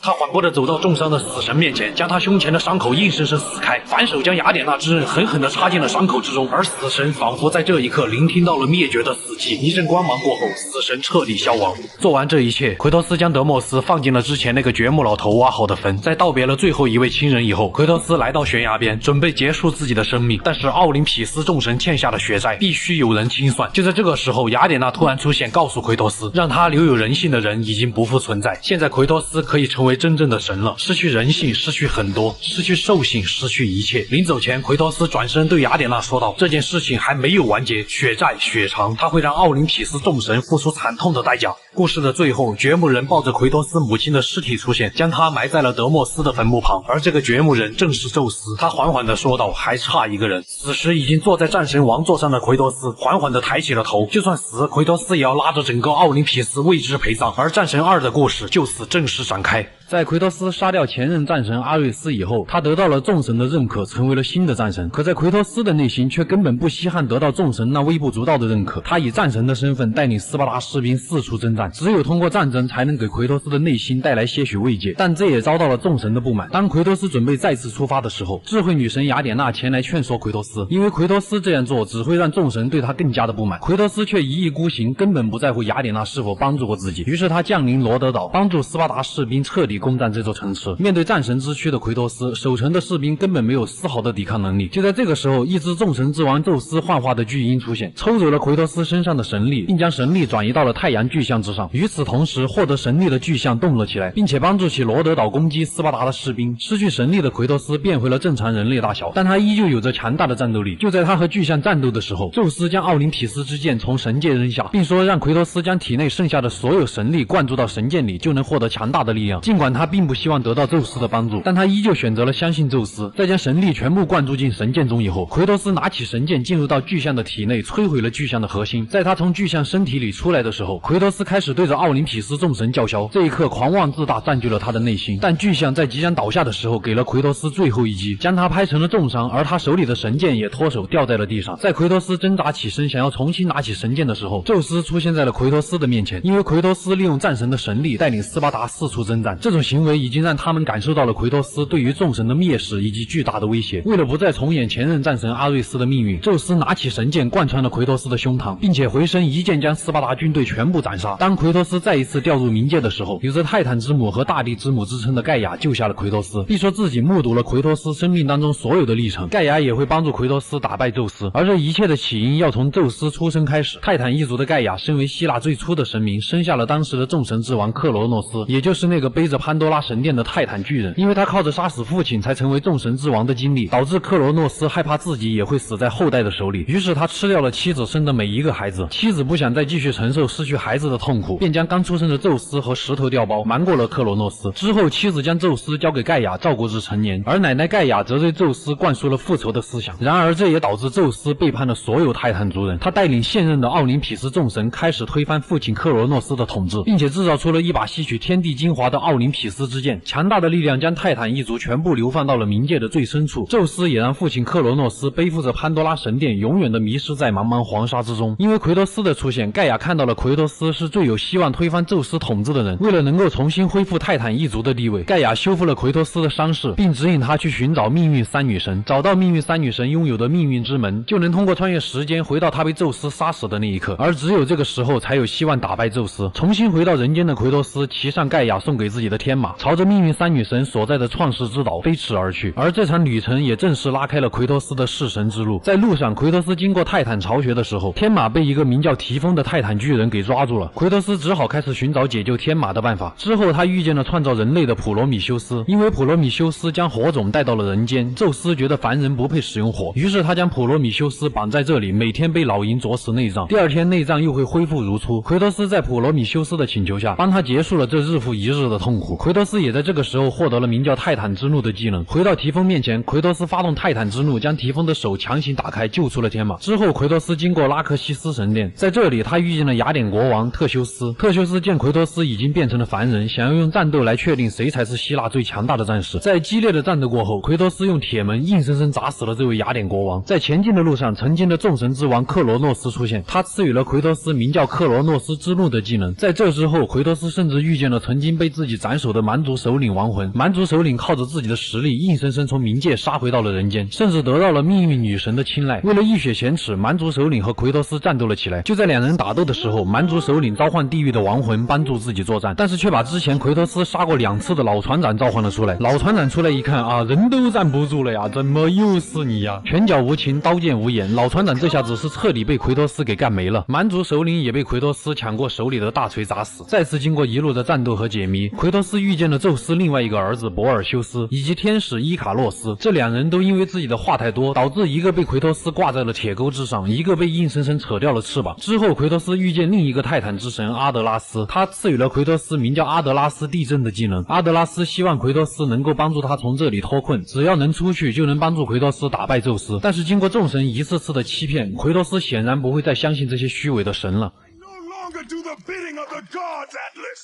他缓步地走到重伤的死神面前，将他胸前的伤口硬生生撕开，反手将雅典娜之刃狠狠地插进了伤口之中。而死神仿佛在这一刻聆听到了灭绝的死寂，一阵光芒过后，死神彻底消亡。做完这一切，奎托斯将德莫斯放进了之前那个掘墓老头挖好的坟。在道别了最后一位亲人以后，奎托斯来到悬崖边，准备结束自己的生命。但是奥林匹斯众神欠下的血债必须有人清算。就在这个时候，雅典娜突然出现，告诉奎托斯，让他留有人性的人已经不复存在。现在奎托斯可以成为真正的神了，失去人性，失去很多，失去兽性，失去一切。临走前，奎托斯转身对雅典娜说道，这件事情还没有完结，血债血偿，他会让奥林匹斯众神付出惨痛的代价。故事的最后，掘墓人抱着奎托斯母亲的尸体出现，将他埋在了德莫斯的坟墓旁，而这个掘墓人正是宙斯。他缓缓地说道，还差一个人。此时已经坐在战神王座上的奎托斯缓缓地抬起了头，就算死，奎托斯也要拉着整个奥林匹斯为之陪葬。而战神2的故事就此正式展开。在奎托斯杀掉前任战神阿瑞斯以后，他得到了众神的认可，成为了新的战神。可在奎托斯的内心却根本不稀罕得到众神那微不足道的认可。他以战神的身份带领斯巴达士兵四处征战，只有通过战争才能给奎托斯的内心带来些许慰藉。但这也遭到了众神的不满。当奎托斯准备再次出发的时候，智慧女神雅典娜前来劝说奎托斯，因为奎托斯这样做只会让众神对他更加的不满。奎托斯却一意孤行，根本不在乎雅典娜是否帮助过自己。于是他降临罗德岛，帮助斯巴达士兵彻底攻占这座城池。面对战神之躯的奎托斯，守城的士兵根本没有丝毫的抵抗能力。就在这个时候，一只众神之王宙斯幻化的巨鹰出现，抽走了奎托斯身上的神力，并将神力转移到了太阳巨象之上。与此同时，获得神力的巨象动了起来，并且帮助起罗德岛攻击斯巴达的士兵。失去神力的奎托斯变回了正常人类大小，但他依旧有着强大的战斗力。就在他和巨象战斗的时候，宙斯将奥林匹斯之剑从神界扔下，并说让奎托斯将体内剩下的所有神力灌注到神剑里，就能获得强大的力量。尽管他并不希望得到宙斯的帮助，但他依旧选择了相信宙斯。在将神力全部灌注进神剑中以后，奎托斯拿起神剑进入到巨象的体内，摧毁了巨象的核心。在他从巨象身体里出来的时候，奎托斯开始对着奥林匹斯众神叫嚣。这一刻，狂妄自大占据了他的内心。但巨象在即将倒下的时候，给了奎托斯最后一击，将他拍成了重伤，而他手里的神剑也脱手掉在了地上。在奎托斯挣扎起身，想要重新拿起神剑的时候，宙斯出现在了奎托斯的面前。因为奎托斯利用战神的神力带领斯巴达四处征战，这种行为已经让他们感受到了奎托斯对于众神的蔑视以及巨大的威胁。为了不再重演前任战神阿瑞斯的命运，宙斯拿起神剑贯穿了奎托斯的胸膛，并且回身一剑将斯巴达军队全部斩杀。当奎托斯再一次掉入冥界的时候，有着泰坦之母和大地之母之称的盖亚救下了奎托斯，并说自己目睹了奎托斯生命当中所有的历程。盖亚也会帮助奎托斯打败宙斯，而这一切的起因要从宙斯出生开始。泰坦一族的盖亚身为希腊最初的神明，生下了当时的众神之王克罗诺斯，也就是那个背着潘多拉神殿的泰坦巨人。因为他靠着杀死父亲才成为众神之王的经历，导致克罗诺斯害怕自己也会死在后代的手里，于是他吃掉了妻子生的每一个孩子。妻子不想再继续承受失去孩子的痛苦，便将刚出生的宙斯和石头调包瞒过了克罗诺斯。之后妻子将宙斯交给盖亚照顾至成年，而奶奶盖亚则对宙斯灌输了复仇的思想。然而这也导致宙斯背叛了所有泰坦族人，他带领现任的奥林匹斯众神开始推翻父亲克罗诺斯的统治，并且制造出了一把吸取天地精华的奥林匹斯之剑。强大的力量将泰坦一族全部流放到了冥界的最深处。宙斯也让父亲克罗诺斯背负着潘多拉神殿永远的迷失在茫茫黄沙之中。因为奎托斯的出现，盖亚看到了奎托斯是最有希望推翻宙斯统治的人。为了能够重新恢复泰坦一族的地位，盖亚修复了奎托斯的伤势，并指引他去寻找命运三女神。找到命运三女神拥有的命运之门，就能通过穿越时间回到他被宙斯杀死的那一刻，而只有这个时候才有希望打败宙斯。重新回到人间的奎托斯骑上盖亚送给自己的天马，朝着命运三女神所在的创世之岛飞驰而去。而这场旅程也正式拉开了奎托斯的弑神之路。在路上，奎托斯经过泰坦巢穴的时候，天马被一个名叫提丰的泰坦巨人给抓住了。奎托斯只好开始寻找解救天马的办法。之后他遇见了创造人类的普罗米修斯，因为普罗米修斯将火种带到了人间，宙斯觉得凡人不配使用火，于是他将普罗米修斯绑在这里，每天被老鹰啄食内脏，第二天内脏又会恢复如初。奎托斯在普罗米修斯的请求下，帮他结束了这日复一日的痛苦。奎托斯也在这个时候获得了名叫泰坦之怒的技能。回到提丰面前，奎托斯发动泰坦之怒，将提丰的手强行打开，救出了天马。之后奎托斯经过拉克西斯神殿，在这里他遇见了雅典国王特修斯。斯。特修斯见奎托斯已经变成了凡人，想要用战斗来确定谁才是希腊最强大的战士。在激烈的战斗过后，奎托斯用铁门硬生生砸死了这位雅典国王。在前进的路上，曾经的众神之王克罗诺斯出现，他赐予了奎托斯名叫克罗诺斯之怒的技能。在这之后，奎托斯甚至遇见了曾经被自己斩首的蛮族首领亡魂。蛮族首领靠着自己的实力，硬生生从冥界杀回到了人间，甚至得到了命运女神的青睐。为了一雪前耻，蛮族首领和奎托斯战斗了起来。就在两人打斗的时候，蛮族首领召唤地狱的亡魂帮助自己作战，但是却把之前奎托斯杀过2次的老船长召唤了出来。老船长出来一看啊，人都站不住了呀，怎么又是你呀？拳脚无情，刀剑无眼，老船长这下子是彻底被奎托斯给干没了。蛮族首领也被奎托斯抢过手里的大锤砸死。再次经过一路的战斗和解谜，奎托斯遇见了宙斯另外一个儿子珀尔修斯以及天使伊卡洛斯。这两人都因为自己的话太多，导致一个被奎托斯挂在了铁钩之上，一个被硬生生扯掉了翅膀。之后奎托斯遇见另一个泰坦之神阿德拉斯，他赐予了奎托斯名叫阿德拉斯地震的技能。阿德拉斯希望奎托斯能够帮助他从这里脱困，只要能出去就能帮助奎托斯打败宙斯。但是经过众神一次次的欺骗，奎托斯显然不会再相信这些虚伪的神了。No longer do the bidding of the gods, Atlas.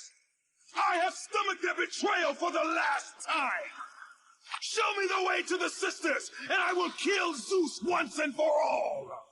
I have stomached their betrayal for the last time. Show me the way to the sisters, and I will kill Zeus once and for all.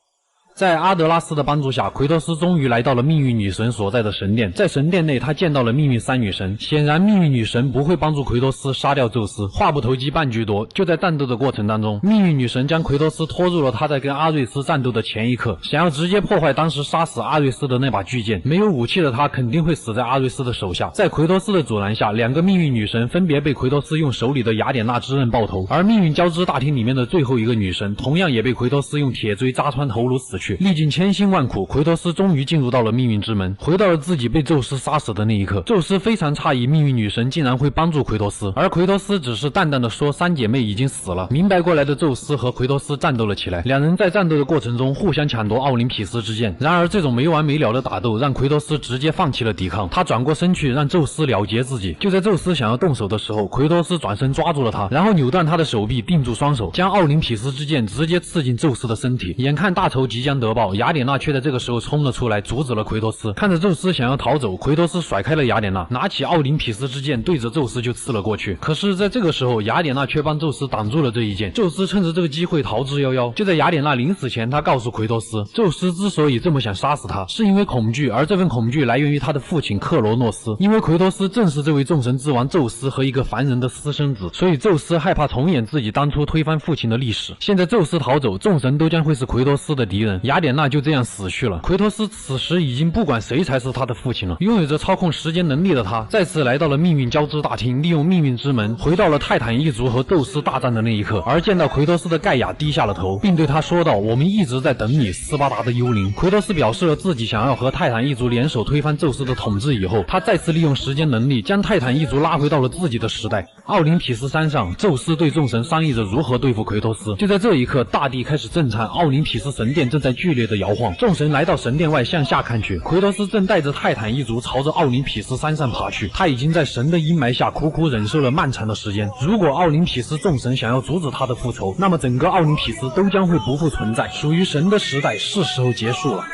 在阿德拉斯的帮助下，奎托斯终于来到了命运女神所在的神殿。在神殿内，他见到了命运三女神。显然，命运女神不会帮助奎托斯杀掉宙斯。话不投机半句多，就在战斗的过程当中，命运女神将奎托斯拖入了他在跟阿瑞斯战斗的前一刻，想要直接破坏当时杀死阿瑞斯的那把巨剑。没有武器的他肯定会死在阿瑞斯的手下。在奎托斯的阻拦下，两个命运女神分别被奎托斯用手里的雅典娜之刃爆头。而命运交织大厅里面的最后一个女神，同样也被奎托斯用铁锥扎穿头颅死去。历尽千辛万苦，奎托斯终于进入到了命运之门，回到了自己被宙斯杀死的那一刻。宙斯非常诧异命运女神竟然会帮助奎托斯，而奎托斯只是淡淡的说三姐妹已经死了。明白过来的宙斯和奎托斯战斗了起来，两人在战斗的过程中互相抢夺奥林匹斯之剑。然而这种没完没了的打斗让奎托斯直接放弃了抵抗，他转过身去让宙斯了结自己。就在宙斯想要动手的时候，奎托斯转身抓住了他，然后扭断他的手臂，定住双手，将奥林匹斯之剑直接刺进宙斯的身体。眼看大仇即将得报，雅典娜却在这个时候冲了出来，阻止了奎托斯。看着宙斯想要逃走，奎托斯甩开了雅典娜，拿起奥林匹斯之剑对着宙斯就刺了过去。可是在这个时候，雅典娜却帮宙斯挡住了这一剑。宙斯趁着这个机会逃之夭夭。就在雅典娜临死前，他告诉奎托斯，宙斯之所以这么想杀死他，是因为恐惧，而这份恐惧来源于他的父亲克罗诺斯。因为奎托斯正是这位众神之王宙斯和一个凡人的私生子，所以宙斯害怕重演自己当初推翻父亲的历史。现在宙斯逃走，众神都将会是奎托斯的敌人，雅典娜就这样死去了。奎托斯此时已经不管谁才是他的父亲了。拥有着操控时间能力的他，再次来到了命运交织大厅，利用命运之门回到了泰坦一族和宙斯大战的那一刻。而见到奎托斯的盖亚低下了头，并对他说道，我们一直在等你，斯巴达的幽灵。奎托斯表示了自己想要和泰坦一族联手推翻宙斯的统治以后，他再次利用时间能力将泰坦一族拉回到了自己的时代。奥林匹斯山上，宙斯对众神商议着如何对付奎托斯。就在这一刻，大地开始震颤，奥林匹斯神殿正在剧烈的摇晃。众神来到神殿外向下看去，奎托斯正带着泰坦一族朝着奥林匹斯山上爬去。他已经在神的阴霾下苦苦忍受了漫长的时间。如果奥林匹斯众神想要阻止他的复仇，那么整个奥林匹斯都将会不复存在，属于神的时代是时候结束了。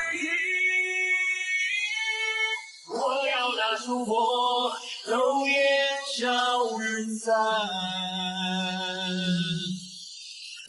我要拿出我肉眼照人散。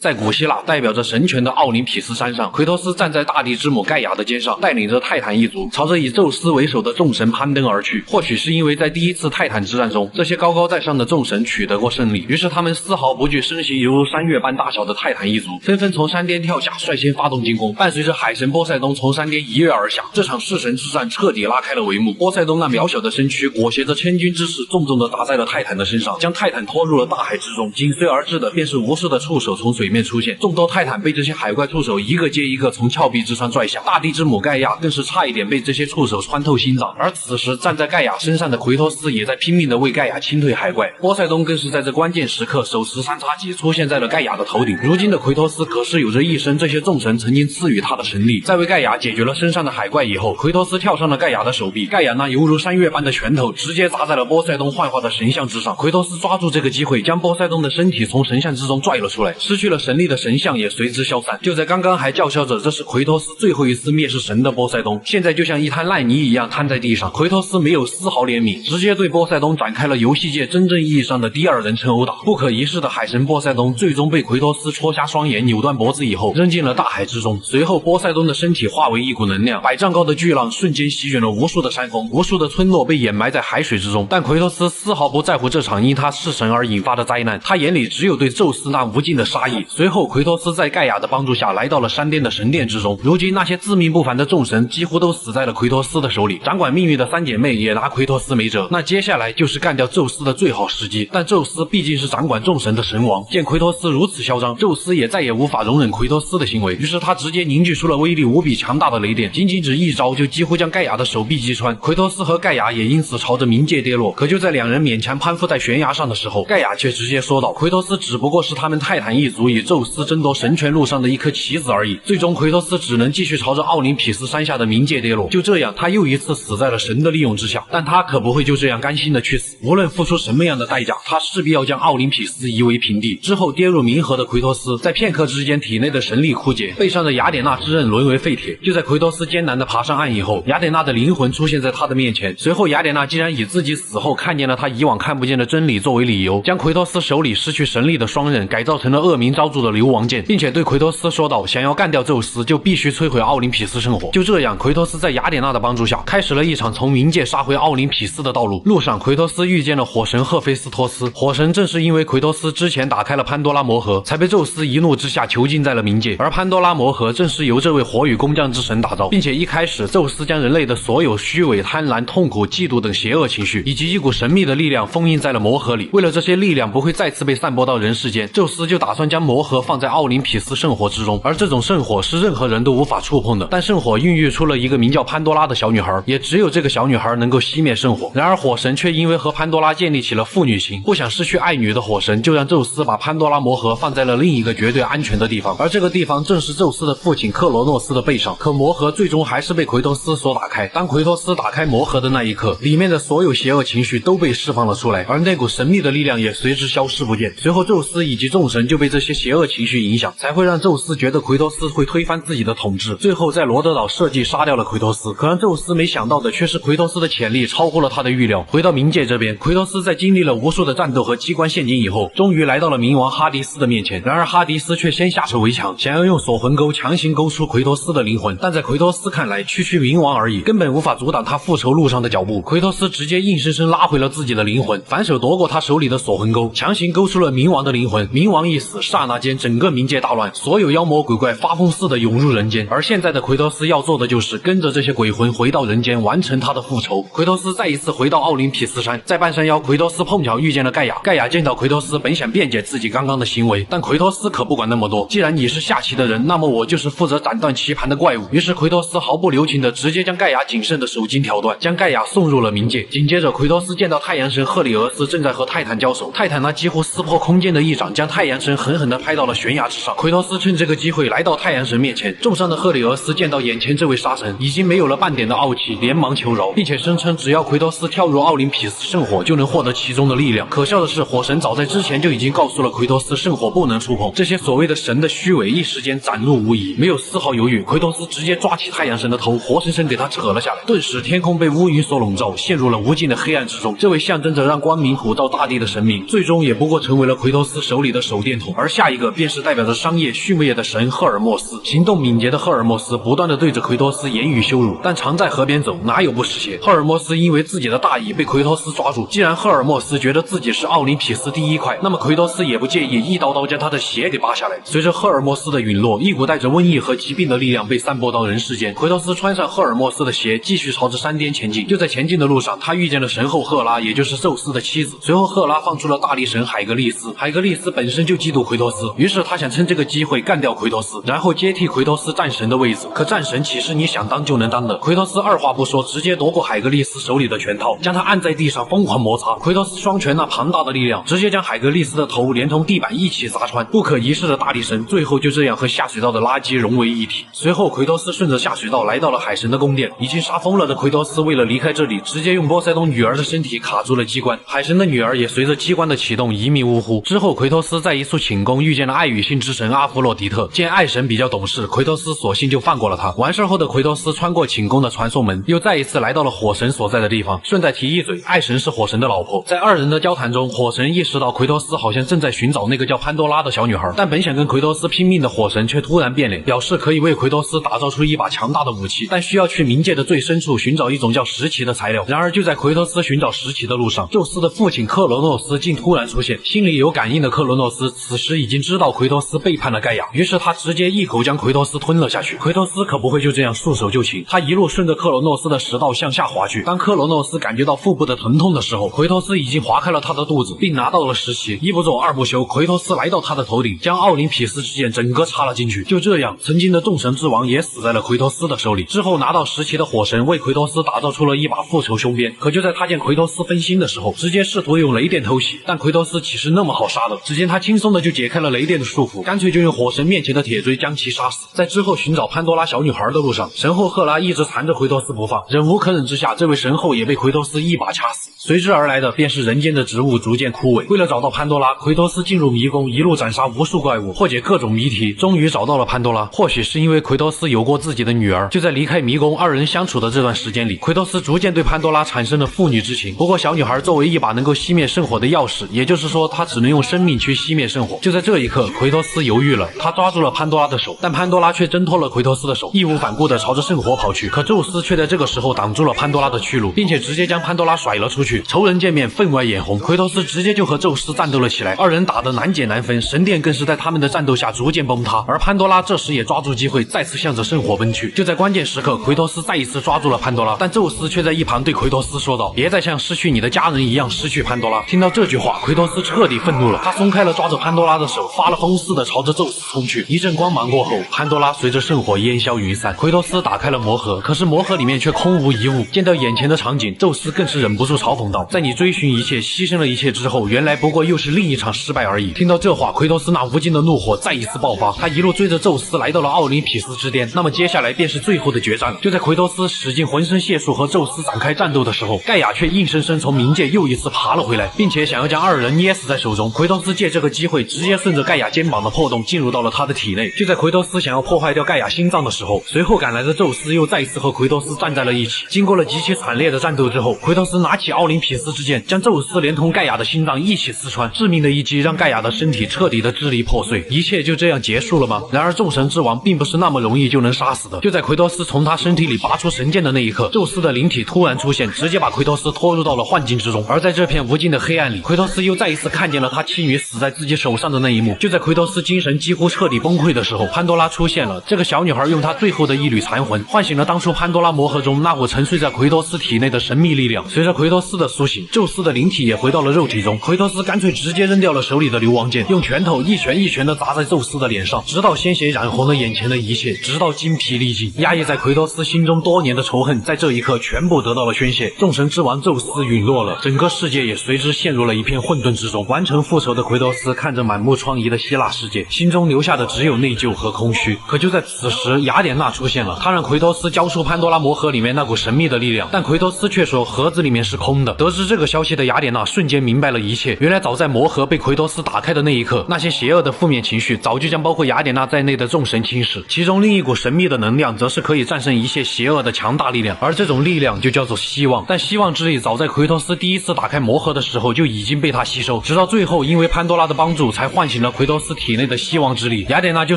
在古希腊，代表着神权的奥林匹斯山上，奎托斯站在大地之母盖亚的肩上，带领着泰坦一族朝着以宙斯为首的众神攀登而去。或许是因为在第一次泰坦之战中，这些高高在上的众神取得过胜利，于是他们丝毫不惧身形犹如山岳般大小的泰坦一族，纷纷从山巅跳下，率先发动进攻。伴随着海神波塞冬从山巅一跃而下，这场弑神之战彻底拉开了帷幕。波塞冬那渺小的身躯裹挟着千钧之势，重重地打在了泰坦的身上，将泰坦拖入了大海之中。紧随而至的便是无数的触手从水面出现，众多泰坦被这些海怪触手一个接一个从峭壁之上拽下，大地之母盖亚更是差一点被这些触手穿透心脏。而此时站在盖亚身上的奎托斯也在拼命地为盖亚清退海怪，波塞冬更是在这关键时刻手持三叉戟出现在了盖亚的头顶。如今的奎托斯可是有着一身这些众神曾经赐予他的神力，在为盖亚解决了身上的海怪以后，奎托斯跳上了盖亚的手臂，盖亚那犹如山岳般的拳头直接砸在了波塞冬幻化的神像之上。奎托斯抓住这个机会，将波塞冬的身体从神像之中拽了出来。失去了神力的神像也随之消散。就在刚刚还叫嚣着这是奎托斯最后一次蔑视神的波塞冬，现在就像一滩烂泥一样瘫在地上。奎托斯没有丝毫怜悯，直接对波塞冬展开了游戏界真正意义上的第二人称殴打。不可一世的海神波塞冬最终被奎托斯戳瞎双眼、扭断脖子以后扔进了大海之中。随后波塞冬的身体化为一股能量，100丈高的巨浪瞬间席卷了无数的山峰，无数的村落被掩埋在海水之中。但奎托斯丝毫不在乎这场因他是神而引发的灾难，他眼里只有对宙斯那无尽的杀意。随后奎托斯在盖亚的帮助下来到了山巅的神殿之中，如今那些自命不凡的众神几乎都死在了奎托斯的手里，掌管命运的三姐妹也拿奎托斯没辙。那接下来就是干掉宙斯的最好时机，但宙斯毕竟是掌管众神的神王，见奎托斯如此嚣张，宙斯也再也无法容忍奎托斯的行为，于是他直接凝聚出了威力无比强大的雷电，仅仅只一招就几乎将盖亚的手臂击穿。奎托斯和盖亚也因此朝着冥界跌落。可就在两人勉强攀附在悬崖上的时候，盖亚却直接说道，奎托斯只不过是他们泰坦一族与宙斯争夺神权路上的一颗棋子而已。最终奎托斯只能继续朝着奥林匹斯山下的冥界跌落。就这样，他又一次死在了神的利用之下，但他可不会就这样甘心的去死，无论付出什么样的代价，他势必要将奥林匹斯夷为平地。之后跌入冥河的奎托斯在片刻之间体内的神力枯竭，背上的雅典娜之刃沦为废铁。就在奎托斯艰难的爬上岸以后，雅典娜的灵魂出现在他的面前，随后雅典娜竟然以自己死后看见了他以往看不见的真理作为理由，将奎托斯手里失去神力的双刃改造成了恶名昭著的流亡剑，并且对奎托斯说道，想要干掉宙斯就必须摧毁奥林匹斯圣火。就这样，奎托斯在雅典娜的帮助下开始了一场从冥界杀回奥林匹斯的道路。路上奎托斯遇见了火神赫菲斯托斯，火神正是因为奎托斯之前打开了潘多拉魔盒，才被宙斯一怒之下囚禁在了冥界，而潘多拉魔盒正是由这位火与工匠之神打造，并且一开始宙斯将人类的所有虚伪、贪婪、痛苦、嫉妒等邪恶情绪以及一股神秘的力量封印在了魔盒里。为了这些力量不会再次被散播到人世间，宙斯就打算将魔盒放在奥林匹斯圣火之中，而这种圣火是任何人都无法触碰的。但圣火孕育出了一个名叫潘多拉的小女孩，也只有这个小女孩能够熄灭圣火。然而火神却因为和潘多拉建立起了父女情，不想失去爱女的火神就让宙斯把潘多拉魔盒放在了另一个绝对安全的地方，而这个地方正是宙斯的父亲克罗诺斯的背上。可魔盒最终还是被奎托斯所打开。当奎托斯打开魔盒的那一刻，里面的所有邪恶情绪都被释放了出来，而那股神秘的力量也随之消失不见。随后宙斯以及众神就被这些邪恶情绪影响，才会让宙斯觉得奎托斯会推翻自己的统治，最后在罗德岛设计杀掉了奎托斯。可让宙斯没想到的却是奎托斯的潜力超过了他的预料。回到冥界这边，奎托斯在经历了无数的战斗和机关陷阱以后，终于来到了冥王哈迪斯的面前。然而哈迪斯却先下手为强，想要用锁魂钩强行勾出奎托斯的灵魂，但在奎托斯看来，区区冥王而已，根本无法阻挡他复仇路上的脚步。奎托斯直接硬生生拉回了自己的灵魂，反手夺过他手里的锁魂钩，强行勾出了冥王的灵魂。冥王一死，刹那间整个冥界大乱，所有妖魔鬼怪发疯似的涌入人间。而现在的奎托斯要做的就是跟着这些鬼魂回到人间，完成他的复仇。奎托斯再一次回到奥林匹斯山，在半山腰，奎托斯碰巧遇见了盖亚。盖亚见到奎托斯，本想辩解自己刚刚的行为，但奎托斯可不管那么多，既然你是下棋的人，那么我就是负责斩断棋盘的怪物。于是奎托斯毫不留情的直接将盖亚仅剩的手筋挑断，将盖亚送入了冥界。紧接着奎托斯见到太阳神赫里俄斯正在和泰坦交手，泰坦那几乎撕破空间的一掌将太阳神狠狠地拍到了悬崖之上。奎托斯趁这个机会来到太阳神面前，重伤的赫里俄斯见到眼前这位杀神已经没有了半点的傲气，连忙求饶，并且声称只要奎托斯跳入奥林匹斯圣火就能获得其中的力量。可笑的是，火神早在之前就已经告诉了奎托斯圣火不能触碰，这些所谓的神的虚伪一时间展露无遗。没有丝毫犹豫，奎托斯直接抓起太阳神的头，活生生给他扯了下来。顿时天空被乌云所笼罩，陷入了无尽的黑暗之中。这位象征着让光明普照大地的神明，最终也不过成为了奎托斯手里的手电筒。而下一个便是代表着商业畜牧业的神赫尔墨斯。行动敏捷的赫尔墨斯不断地对着奎托斯言语羞辱，但常在河边走，哪有不湿鞋？赫尔墨斯因为自己的大意被奎托斯抓住。既然赫尔墨斯觉得自己是奥林匹斯第一块，那么奎托斯也不介意一刀刀将他的鞋给扒下来。随着赫尔墨斯的陨落，一股带着瘟疫和疾病的力量被散播到人世间。奎托斯穿上赫尔墨斯的鞋，继续朝着山巅前进。就在前进的路上，他遇见了神后赫拉，也就是宙斯的妻子。随后赫拉放出了大力神海格力斯，海格力斯本身就嫉妒奎托斯，于是他想趁这个机会干掉奎托斯，然后接替奎托斯战神的位子。可战神岂是你想当就能当的？奎托斯二话不说，直接夺过海格力斯手里的拳套，将他按在地上疯狂摩擦。奎托斯双拳那庞大的力量，直接将海格力斯的头连同地板一起砸穿。不可一世的大力神最后就这样和下水道的垃圾融为一体。随后奎托斯顺着下水道来到了海神的宫殿，已经杀疯了的奎托斯为了离开这里，直接用波塞冬女儿的身体卡住了机关，海神的女儿也随着机关的启动一命呜呼。之后奎托斯在一处寝宫遇遇见了爱与性之神阿弗洛狄特。见爱神比较懂事，奎托斯索性就放过了他。完事后的奎托斯穿过寝宫的传送门，又再一次来到了火神所在的地方。顺带提一嘴，爱神是火神的老婆。在二人的交谈中，火神意识到奎托斯好像正在寻找那个叫潘多拉的小女孩，但本想跟奎托斯拼命的火神却突然变脸，表示可以为奎托斯打造出一把强大的武器，但需要去冥界的最深处寻找一种叫石奇的材料。然而就在奎托斯寻找石奇的路上，宙斯的父亲克罗诺斯竟突然出现。心里有感应的克罗诺斯此时已经知道奎托斯背叛了盖亚，于是他直接一口将奎托斯吞了下去。奎托斯可不会就这样束手就擒，他一路顺着克罗诺斯的食道向下滑去。当克罗诺斯感觉到腹部的疼痛的时候，奎托斯已经划开了他的肚子，并拿到了石奇。一不做二不休，奎托斯来到他的头顶，将奥林匹斯之剑整个插了进去。就这样，曾经的众神之王也死在了奎托斯的手里。之后拿到石奇的火神为奎托斯打造出了一把复仇凶鞭，可就在他见奎托斯分心的时候，直接试图用雷电偷袭。但奎托斯岂是那么好杀的？只见他轻松的就解开了雷电的束缚，干脆就用火神面前的铁锥将其杀死。在之后寻找潘多拉小女孩的路上，神后赫拉一直缠着奎托斯不放，忍无可忍之下，这位神后也被奎托斯一把掐死。随之而来的便是人间的植物逐渐枯萎。为了找到潘多拉，奎托斯进入迷宫，一路斩杀无数怪物，破解各种谜题，终于找到了潘多拉。或许是因为奎托斯有过自己的女儿，就在离开迷宫二人相处的这段时间里，奎托斯逐渐对潘多拉产生了父女之情。不过小女孩作为一把能够熄灭圣火的钥匙，也就是说她只能用生命去熄灭圣火。就在这一刻，奎托斯犹豫了，他抓住了潘多拉的手，但潘多拉却挣脱了奎托斯的手，义无反顾地朝着圣火跑去。可宙斯却在这个时候挡住了潘多拉的去路，并且直接将潘多拉甩了出去。仇人见面分外眼红，奎托斯直接就和宙斯战斗了起来，二人打得难解难分，神殿更是在他们的战斗下逐渐崩塌。而潘多拉这时也抓住机会，再次向着圣火奔去。就在关键时刻，奎托斯再一次抓住了潘多拉，但宙斯却在一旁对奎托斯说道：“别再像失去你的家人一样失去潘多拉。”听到这句话，奎托斯彻底愤怒了，他松开了抓着潘多拉的手，发了疯似的朝着宙斯冲去。一阵光芒过后，潘多拉随着圣火烟消云散。奎托斯打开了魔盒，可是魔盒里面却空无一物。见到眼前的场景，宙斯更是忍不住嘲讽道：“在你追寻一切、牺牲了一切之后，原来不过又是另一场失败而已。”听到这话，奎托斯那无尽的怒火再一次爆发，他一路追着宙斯来到了奥林匹斯之巅。那么接下来便是最后的决战了。就在奎托斯使尽浑身解数和宙斯展开战斗的时候，盖亚却硬生生从冥界又一次爬了回来，并且想要将二人捏死在手中。奎托斯借这个机会，直接顺着盖亚肩膀的破洞进入到了他的体内。就在奎托斯想要破坏掉盖亚心脏的时候，随后赶来的宙斯又再一次和奎托斯站在了一起。经过了极其惨烈的战斗之后，奎托斯拿起奥林匹斯之剑，将宙斯连同盖亚的心脏一起刺穿，致命的一击让盖亚的身体彻底的支离破碎。一切就这样结束了吗？然而众神之王并不是那么容易就能杀死的。就在奎托斯从他身体里拔出神剑的那一刻，宙斯的灵体突然出现，直接把奎托斯拖入到了幻境之中。而在这片无尽的黑暗里，奎托斯又再一次看见了他妻女死在自己手上的那一幕。就在奎托斯精神几乎彻底崩溃的时候，潘多拉出现了。这个小女孩用她最后的一缕残魂，唤醒了当初潘多拉魔盒中那股沉睡在奎托斯体内的神秘力量。随着奎托斯的苏醒，宙斯的灵体也回到了肉体中。奎托斯干脆直接扔掉了手里的流亡剑，用拳头一拳一拳地砸在宙斯的脸上，直到鲜血染红了眼前的一切，直到精疲力尽。压抑在奎托斯心中多年的仇恨，在这一刻全部得到了宣泄。众神之王宙斯陨落了，整个世界也随之陷入了一片混沌之中。完成复仇的奎托斯看着满目疮痍的希腊世界，心中留下的只有内疚和空虚。可就在此时，雅典娜出现了，她让奎托斯交出潘多拉魔盒里面那股神秘的力量，但奎托斯却说盒子里面是空的。得知这个消息的雅典娜瞬间明白了一切，原来早在魔盒被奎托斯打开的那一刻，那些邪恶的负面情绪早就将包括雅典娜在内的众神侵蚀，其中另一股神秘的能量则是可以战胜一切邪恶的强大力量，而这种力量就叫做希望。但希望之力早在奎托斯第一次打开魔盒的时候就已经被他吸收，直到最后因为潘多拉的帮助才唤醒了奎托斯体内的希望之力。雅典娜就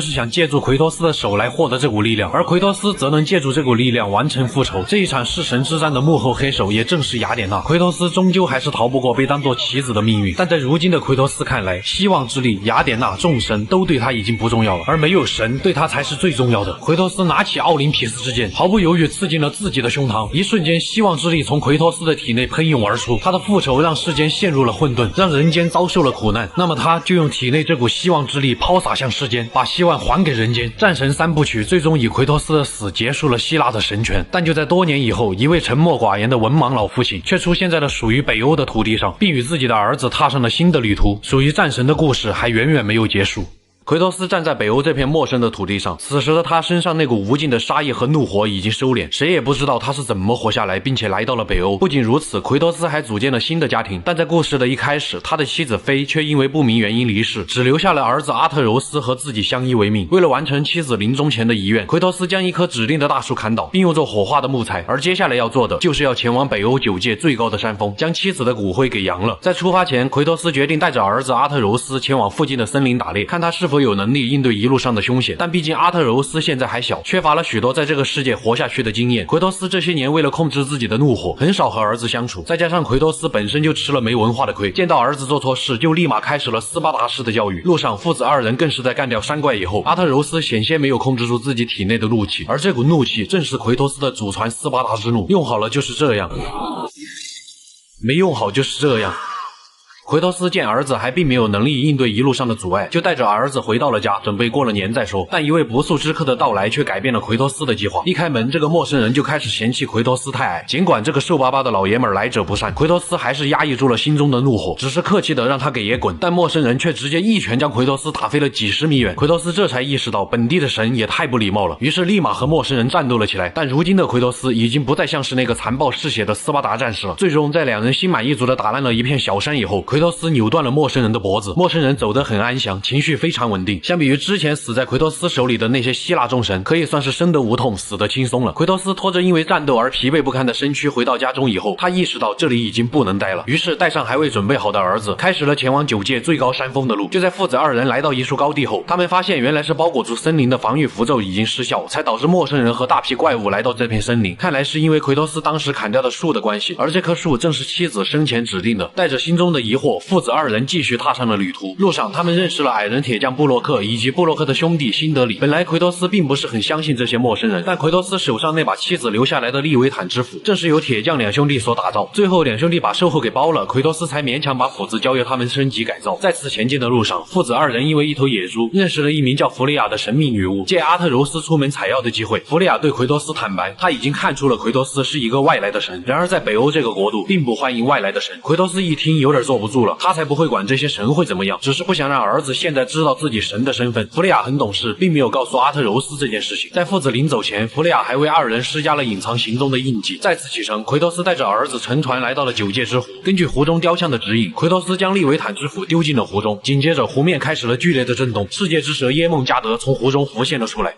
是想借助奎托斯的手来获得这股力量，而奎托斯则能借助这股力量完成复仇。这一场弑神之战的幕后黑手也正是雅典娜。奎托斯终究还是逃不过被当作棋子的命运，但在如今的奎托斯看来，希望之力、雅典娜、众神都对他已经不重要了，而没有神对他才是最重要的。奎托斯拿起奥林匹斯之剑，毫不犹豫刺进了自己的胸膛，一瞬间希望之力从奎托斯的体内喷涌而出。他的复仇让世间陷入了混沌，让人间遭受了苦难，那么他就用体内这股希望之力抛洒向世间，把希望还给人间。战神三部曲最终以奎托斯的死结束了希腊的神权。但就在多年以后，一位沉默寡言的文盲老父亲却出现在了属于北欧的土地上，并与自己的儿子踏上了新的旅途。属于战神的故事还远远没有结束。奎托斯站在北欧这片陌生的土地上，此时的他身上那股无尽的杀意和怒火已经收敛，谁也不知道他是怎么活下来，并且来到了北欧。不仅如此，奎托斯还组建了新的家庭，但在故事的一开始，他的妻子菲却因为不明原因离世，只留下了儿子阿特柔斯和自己相依为命。为了完成妻子临终前的遗愿，奎托斯将一棵指定的大树砍倒，并用作火化的木材，而接下来要做的就是要前往北欧9界最高的山峰，将妻子的骨灰给扬了。在出发前，奎托斯决定带着儿子阿特柔斯前往附近的森林打猎，看他是否有能力应对一路上的凶险。但毕竟阿特柔斯现在还小，缺乏了许多在这个世界活下去的经验。奎托斯这些年为了控制自己的怒火，很少和儿子相处，再加上奎托斯本身就吃了没文化的亏，见到儿子做错事就立马开始了斯巴达式的教育。路上父子二人更是在干掉山怪以后，阿特柔斯险些没有控制住自己体内的怒气，而这股怒气正是奎托斯的祖传斯巴达之怒，用好了就是这样，没用好就是这样。奎托斯见儿子还并没有能力应对一路上的阻碍，就带着儿子回到了家，准备过了年再说。但一位不速之客的到来却改变了奎托斯的计划。一开门，这个陌生人就开始嫌弃奎托斯太矮。尽管这个瘦巴巴的老爷们来者不善，奎托斯还是压抑住了心中的怒火，只是客气的让他给爷滚。但陌生人却直接一拳将奎托斯打飞了几十米远。奎托斯这才意识到本地的神也太不礼貌了，于是立马和陌生人战斗了起来。但如今的奎托斯已经不再像是那个残暴嗜血的斯巴达战士了。最终在两人心满意足的打烂了一片小山以后，奎托斯扭断了陌生人的脖子。陌生人走得很安详，情绪非常稳定。相比于之前死在奎托斯手里的那些希腊众神，可以算是生得无痛，死得轻松了。奎托斯拖着因为战斗而疲惫不堪的身躯回到家中以后，他意识到这里已经不能待了，于是带上还未准备好的儿子，开始了前往9界最高山峰的路。就在父子二人来到一处高地后，他们发现原来是包裹住森林的防御符咒已经失效，才导致陌生人和大批怪物来到这片森林。看来是因为奎托斯当时砍掉的树的关系，而这棵树正是妻子生前指定的。带着心中的疑惑，父子二人继续踏上了旅途。路上他们认识了矮人铁匠布洛克以及布洛克的兄弟辛德里。本来奎托斯并不是很相信这些陌生人，但奎托斯手上那把妻子留下来的利维坦之斧正是由铁匠两兄弟所打造。最后两兄弟把售后给包了，奎托斯才勉强把斧子交由他们升级改造。再次前进的路上，父子二人因为一头野猪认识了一名叫弗利亚的神秘女巫。借阿特柔斯出门采药的机会，弗利亚对奎托斯坦白，他已经看出了奎托斯是一个外来的神。然而在北欧这个国度并不欢迎外来的神。奎托斯一听有点坐不住了，他才不会管这些神会怎么样，只是不想让儿子现在知道自己神的身份。弗利亚很懂事，并没有告诉阿特柔斯这件事情。在父子临走前，弗利亚还为二人施加了隐藏行踪的印记。再次启程，奎托斯带着儿子乘船来到了9界之湖。根据湖中雕像的指引，奎托斯将利维坦之斧丢进了湖中，紧接着湖面开始了剧烈的震动，世界之蛇耶梦加德从湖中浮现了出来。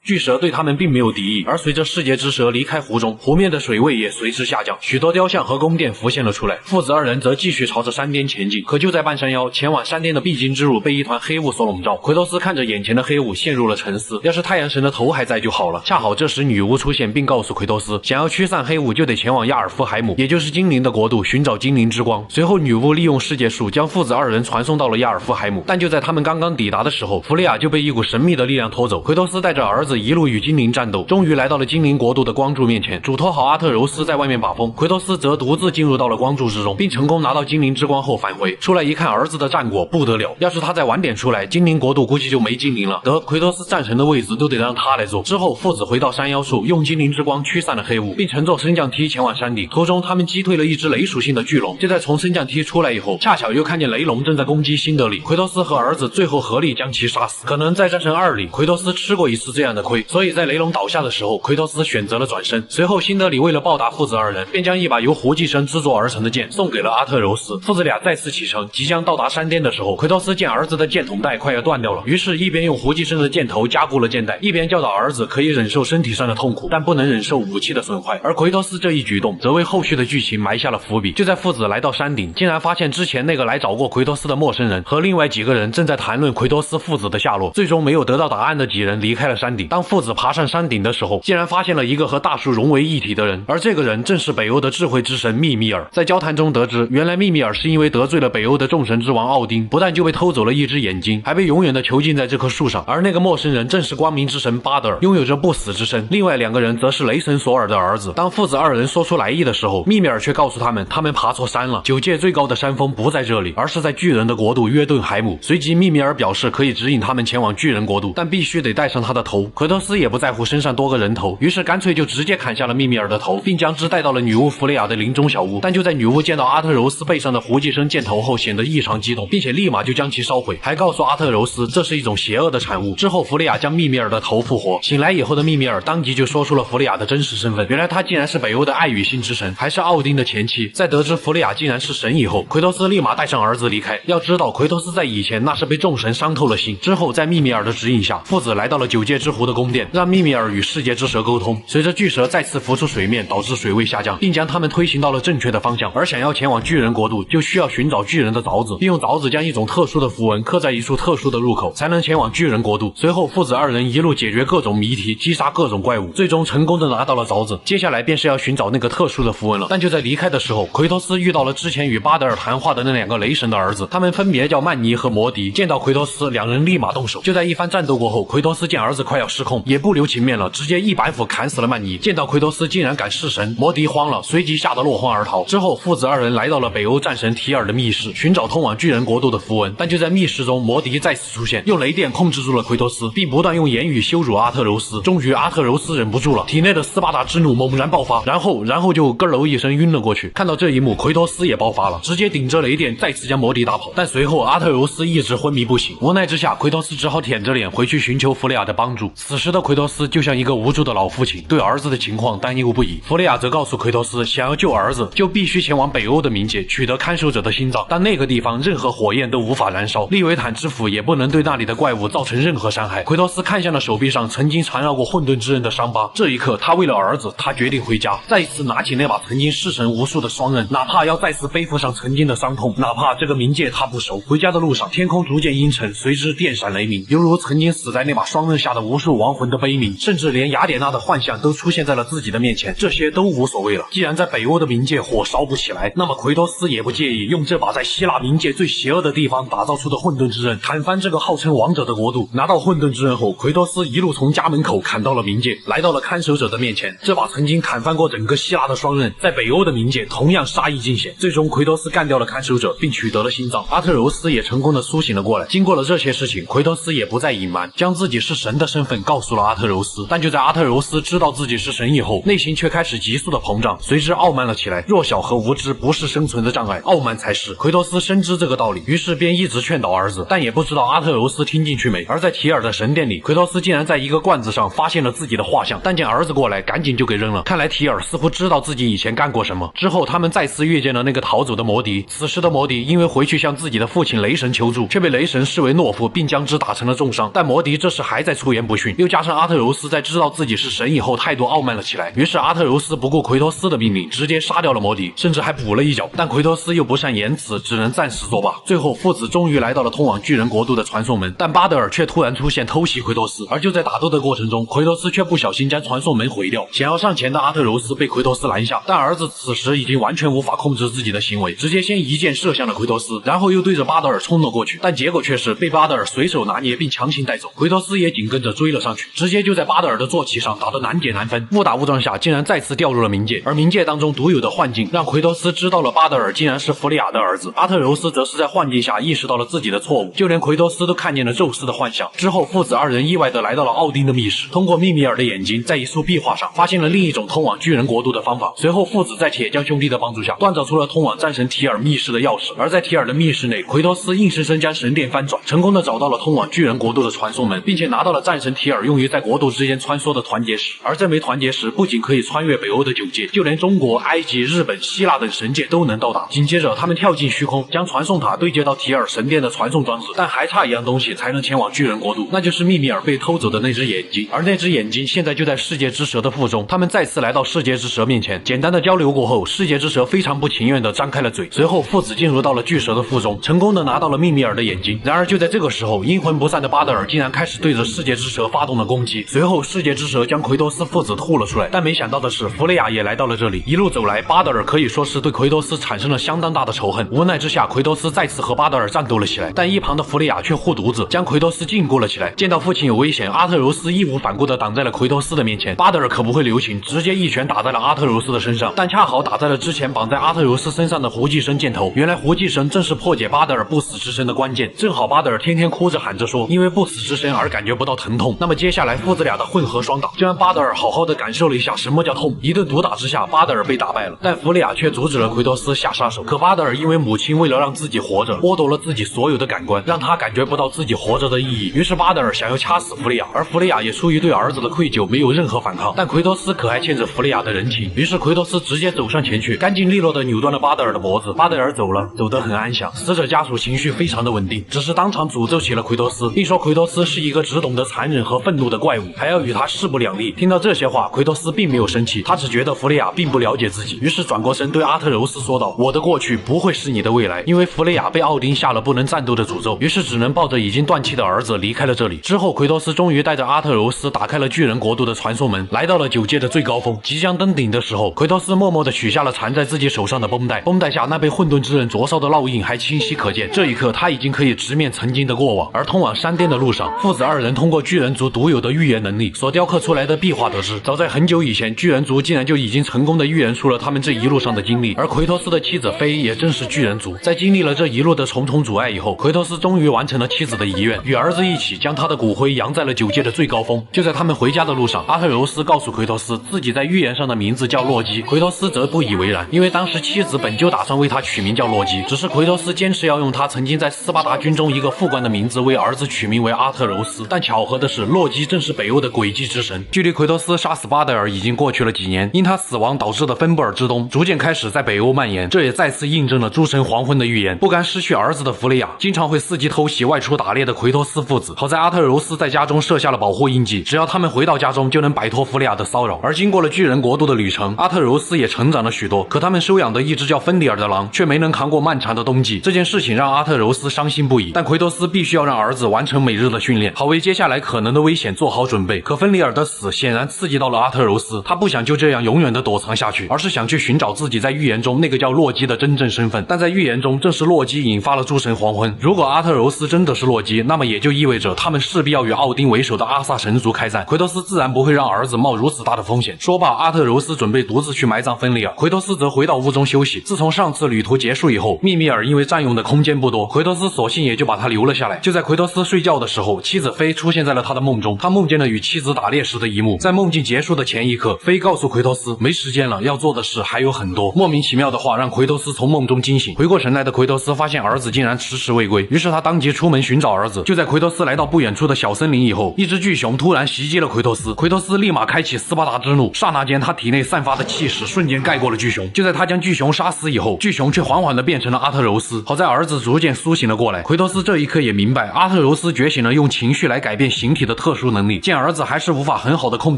巨蛇对他们并没有敌意，而随着世界之蛇离开湖中，湖面的水位也随之下降，许多雕像和宫殿浮现了出来。父子二人则继续朝着山巅前进，可就在半山腰，前往山巅的必经之路被一团黑雾所笼罩。奎托斯看着眼前的黑雾，陷入了沉思。要是太阳神的头还在就好了。恰好这时女巫出现，并告诉奎托斯，想要驱散黑雾，就得前往亚尔夫海姆，也就是精灵的国度，寻找精灵之光。随后女巫利用世界树将父子二人传送到了亚尔夫海姆，但就在他们刚刚抵达的时候，弗利亚就被一股神秘的力量拖走。奎托斯带着儿子一路与精灵战斗，终于来到了精灵国度的光柱面前。嘱托好阿特柔斯在外面把风，奎托斯则独自进入到了光柱之中，并成功拿到精灵之光后返回。出来一看，儿子的战果不得了，要是他再晚点出来，精灵国度估计就没精灵了。得，奎托斯战神的位置都得让他来做。之后父子回到山腰处，用精灵之光驱散了黑雾，并乘坐升降梯前往山顶。途中他们击退了一只雷属性的巨龙。就在从升降梯出来以后，恰巧又看见雷龙正在攻击辛德里。奎托斯和儿子最后合力将其杀死。可能在战神2里，奎托斯吃过一次这样的亏，所以在雷龙倒下的时候，奎托斯选择了转身。随后辛德里为了报答父子二人，便将一把由胡寄生制作而成的剑送给了阿特柔斯。父子俩再次启程，即将到达山巅的时候，奎托斯见儿子的剑筒带快要断掉了，于是一边用胡寄生的剑头加固了剑带，一边教导儿子可以忍受身体上的痛苦，但不能忍受武器的损坏。而奎托斯这一举动则为后续的剧情埋下了伏笔。就在父子来到山顶，竟然发现之前那个来找过奎托斯的陌生人和另外几个人正在谈论奎托斯父子的下落。最终没有得到答案的几人离开了山顶。当父子爬上山顶的时候，竟然发现了一个和大树融为一体的人，而这个人正是北欧的智慧之神密米尔。在交谈中得知，原来密米尔是因为得罪了北欧的众神之王奥丁，不但就被偷走了一只眼睛，还被永远的囚禁在这棵树上。而那个陌生人正是光明之神巴德尔，拥有着不死之身。另外两个人则是雷神索尔的儿子。当父子二人说出来意的时候，密米尔却告诉他们，他们爬错山了，9界最高的山峰不在这里，而是在巨人的国度约顿海姆。随即密米尔表示可以指引他们前往巨人国度，但必须得带上他的头。奎奎托斯也不在乎身上多个人头，于是干脆就直接砍下了密米尔的头，并将之带到了女巫弗雷亚的林中小屋。但就在女巫见到阿特柔斯背上的胡寄生箭头后，显得异常激动，并且立马就将其烧毁，还告诉阿特柔斯这是一种邪恶的产物。之后弗雷亚将密米尔的头复活，醒来以后的密米尔当即就说出了弗雷亚的真实身份，原来他竟然是北欧的爱与性之神，还是奥丁的前妻。在得知弗雷亚竟然是神以后，奎托斯立马带上儿子离开。要知道奎托斯在以前那是被众神伤透了心。之后在密米尔的指引下，父子来到了9界之湖的宫殿，让密米尔与世界之蛇沟通。随着巨蛇再次浮出水面，导致水位下降，并将他们推行到了正确的方向。而想要前往巨人国度，就需要寻找巨人的凿子，并用凿子将一种特殊的符文刻在一处特殊的入口，才能前往巨人国度。随后父子2人一路解决各种谜题，击杀各种怪物，最终成功的拿到了凿子。接下来便是要寻找那个特殊的符文了。但就在离开的时候，奎托斯遇到了之前与巴德尔谈话的那2个雷神的儿子，他们分别叫曼尼和摩迪。见到奎托斯，2人立马动手。就在一番战斗过后，奎托斯见儿子快要失控，也不留情面了，直接一板斧砍死了曼尼。见到奎托斯竟然敢弑神，摩迪慌了，随即吓得落荒而逃。之后父子2人来到了北欧战神提尔的密室，寻找通往巨人国度的符文。但就在密室中，摩迪再次出现，用雷电控制住了奎托斯，并不断用言语羞辱阿特柔斯。终于阿特柔斯忍不住了，体内的斯巴达之怒猛然爆发，然后就咯喽一声晕了过去。看到这一幕，奎托斯也爆发了，直接顶着雷电再次将摩迪打跑。但随后阿特柔斯一直昏迷不醒，无奈之下，奎托斯只好舔着脸回去寻求弗雷亚的帮助。此时的奎托斯就像一个无助的老父亲，对儿子的情况担忧不已。弗雷亚则告诉奎托斯，想要救儿子，就必须前往北欧的冥界，取得看守者的心脏。但那个地方任何火焰都无法燃烧，利维坦之斧也不能对那里的怪物造成任何伤害。奎托斯看向了手臂上曾经缠绕过混沌之刃的伤疤，这一刻他为了儿子，他决定回家，再一次拿起那把曾经弑神无数的双刃，哪怕要再次背负上曾经的伤痛，哪怕这个冥界他不熟。回家的路上，天空逐渐阴沉，随之电闪雷鸣，犹如曾经死在那把双刃下的无数亡魂的悲鸣，甚至连雅典娜的幻象都出现在了自己的面前。这些都无所谓了，既然在北欧的冥界火烧不起来，那么奎托斯也不介意用这把在希腊冥界最邪恶的地方打造出的混沌之刃，砍翻这个号称王者的国度。拿到混沌之刃后，奎托斯一路从家门口砍到了冥界，来到了看守者的面前。这把曾经砍翻过整个希腊的双刃，在北欧的冥界同样杀意尽显。最终奎托斯干掉了看守者，并取得了心脏。阿特柔斯也成功的苏醒了过来。经过了这些事情，奎托斯也不再隐瞒，将自己是神的身份告诉了阿特柔斯。但就在阿特柔斯知道自己是神以后，内心却开始急速的膨胀，随之傲慢了起来。弱小和无知不是生存的障碍，傲慢才是。奎托斯深知这个道理，于是便一直劝导儿子，但也不知道阿特柔斯听进去没。而在提尔的神殿里，奎托斯竟然在一个罐子上发现了自己的画像，但见儿子过来，赶紧就给扔了。看来提尔似乎知道自己以前干过什么。之后他们再次遇见了那个逃走的摩迪，此时的摩迪因为回去向自己的父亲雷神求助，却被雷神视为懦夫，并将之打成了重伤。但摩迪这时还在出言不逊，又加上阿特柔斯在知道自己是神以后态度傲慢了起来，于是阿特柔斯不顾奎托斯的命令，直接杀掉了摩迪，甚至还补了一脚。但奎托斯又不善言辞，只能暂时作罢。最后父子终于来到了通往巨人国度的传送门，但巴德尔却突然出现偷袭奎托斯。而就在打斗的过程中，奎托斯却不小心将传送门毁掉，想要上前的阿特柔斯被奎托斯拦下，但儿子此时已经完全无法控制自己的行为，直接先一箭射向了奎托斯，然后又对着巴德尔冲了过去，但结果却是被巴德尔随手拿捏并强行带走。奎托斯也紧跟着追了上去，直接就在巴德尔的坐骑上打得难解难分，误打误撞下竟然再次掉入了冥界。而冥界当中独有的幻境让奎托斯知道了巴德尔竟然是弗利亚的儿子，阿特柔斯则是在幻境下意识到了自己的错误，就连奎托斯都看见了宙斯的幻象。之后父子2人意外的来到了奥丁的密室，通过密米尔的眼睛，在一束壁画上发现了另一种通往巨人国度的方法。随后父子在铁匠兄弟的帮助下锻造出了通往战神提尔密室的钥匙。而在提尔的密室内，奎托斯硬生生将神殿翻转，成功的找到了通往巨人国度的传送门，并且拿到了战神提尔用于在国度之间穿梭的团结石。而这枚团结石不仅可以穿越北欧的9界，就连中国、埃及、日本、希腊等神界都能到达。紧接着他们跳进虚空，将传送塔对接到提尔神殿的传送装置，但还差一样东西才能前往巨人国度，那就是密米尔被偷走的那只眼睛。而那只眼睛现在就在世界之蛇的腹中。他们再次来到世界之蛇面前，简单的交流过后，世界之蛇非常不情愿的张开了嘴。随后父子进入到了巨蛇的腹中，成功的拿到了密米尔的眼睛。然而就在这个时候，阴魂不散的巴德尔竟然开始对着世界之蛇发动了攻击。随后世界之蛇将奎托斯父子吐了出来，但没想到的是弗雷亚也来到了这里。一路走来，巴德尔可以说是对奎托斯产生了相当大的仇恨。无奈之下，奎托斯再次和巴德尔战斗了起来，但一旁的弗雷亚却护犊子，将奎托斯禁锢了起来。见到父亲有危险，阿特柔斯义无反顾地挡在了奎托斯的面前。巴德尔可不会留情，直接一拳打在了阿特柔斯的身上，但恰好打在了之前绑在阿特柔斯身上的胡寄生箭头。原来胡寄生正是破解巴德尔不死之身的关键。正好巴德尔天天哭着喊着说因为不死之身而感觉不到疼痛，那么接下来父子俩的混合双打，就让巴德尔好好的感受了一下什么叫痛。一顿毒打之下，巴德尔被打败了，但弗利亚却阻止了奎托斯下杀手。可巴德尔因为母亲为了让自己活着，剥夺了自己所有的感官，让他感觉不到自己活着的意义。于是巴德尔想要掐死弗利亚，而弗利亚也出于对儿子的愧疚，没有任何反抗。但奎托斯可还欠着弗利亚的人情，于是奎托斯直接走上前去，干净利落的扭断了巴德尔的脖子。巴德尔走了，走得很安详，死者家属情绪非常的稳定，只是当场诅咒起了奎托斯，并说奎托斯是一个只懂得残忍和愤怒的怪物，还要与他势不两立。听到这些话，奎托斯并没有生气，他只觉得弗利亚并不了解自己，于是转过身对阿特柔斯说道：“我的过去不会是你的未来。”因为弗利亚被奥丁下了不能战斗的诅咒，于是只能抱着已经断气的儿子离开了这里。之后，奎托斯终于带着阿特柔斯打开了巨人国度的传送门，来到了9界的最高峰。即将登顶的时候，奎托斯默默地取下了缠在自己手上的绷带，绷带下那被混沌之刃灼烧的烙印还清晰可见。这一刻，他已经可以直面曾经的过往。而通往山巅的路上，父子二人通过巨人族独有的预言能力所雕刻出来的壁画得知，早在很久以前，巨人族竟然就已经成功的预言出了他们这一路上的经历。而奎托斯的妻子菲也正是巨人族。在经历了这一路的重重阻碍以后，奎托斯终于完成了妻子的遗愿，与儿子一起将他的骨灰扬在了9界的最高峰。就在他们回家的路上，阿特柔斯告诉奎托斯自己在预言上的名字叫洛基，奎托斯则不以为然，因为当时妻子本就打算为他取名叫洛基，只是奎托斯坚持要用他曾经在斯巴达军中一个副官的名字为儿子取名为阿特柔斯。但巧合的是，洛基正是北欧的诡计之神。距离奎托斯杀死巴德尔已经过去了几年，因他死亡导致的芬布尔之冬逐渐开始在北欧蔓延，这也再次印证了诸神黄昏的预言。不甘失去儿子的弗利亚，经常会伺机偷袭外出打猎的奎托斯父子。好在阿特柔斯在家中设下了保护印记，只要他们回到家中就能摆脱弗利亚的骚扰。而经过了巨人国度的旅程，阿特柔斯也成长了许多，可他们收养的一只叫芬里尔的狼却没能扛过漫长的冬季。这件事情让阿特柔斯伤心不已，但奎托斯必须要让儿子完成每日的训练，好为接下来可能的危险做好准备。可芬里尔的死显然刺激到了阿特柔斯，他不想就这样永远的躲藏下去，而是想去寻找自己在预言中那个叫洛基的真正身份。但在预言中，正是洛基引发了诸神黄昏。如果阿特柔斯真的是洛基，那么也就意味着他们势必要与奥丁为首的阿萨神族开战。奎托斯自然不会让儿子冒如此大的风险。说罢，阿特柔斯准备独自去埋葬芬里尔，奎托斯则回到屋中休息。自从上次旅途结束以后，密米尔因为占用的空间不多，奎托斯索性也就把他留了下来。就在奎托斯睡觉的时候，妻子菲出现在了他的梦中，他梦见了与妻子打猎时的一幕。在梦境结束的前一刻，菲告诉奎托斯没时间了，要做的事还有很多。莫名其妙的话让奎托斯从梦中惊醒，回过神来的奎托斯发现儿子竟然迟迟未归，于是他当即出门寻找儿子。就在奎托斯来到不远处的小森林以后，一只巨熊突然袭击了奎托斯，奎托斯立马开启斯巴达之怒，刹那间他体内散发的气势瞬间盖过了巨熊。就在他将巨熊杀死以后，巨熊却缓缓地变成了阿特柔斯。好在儿子逐渐苏醒了过来，奎托斯这一刻也明白阿特柔斯觉醒了用情绪来改变形体的特殊能力。见儿子还是无法很好的控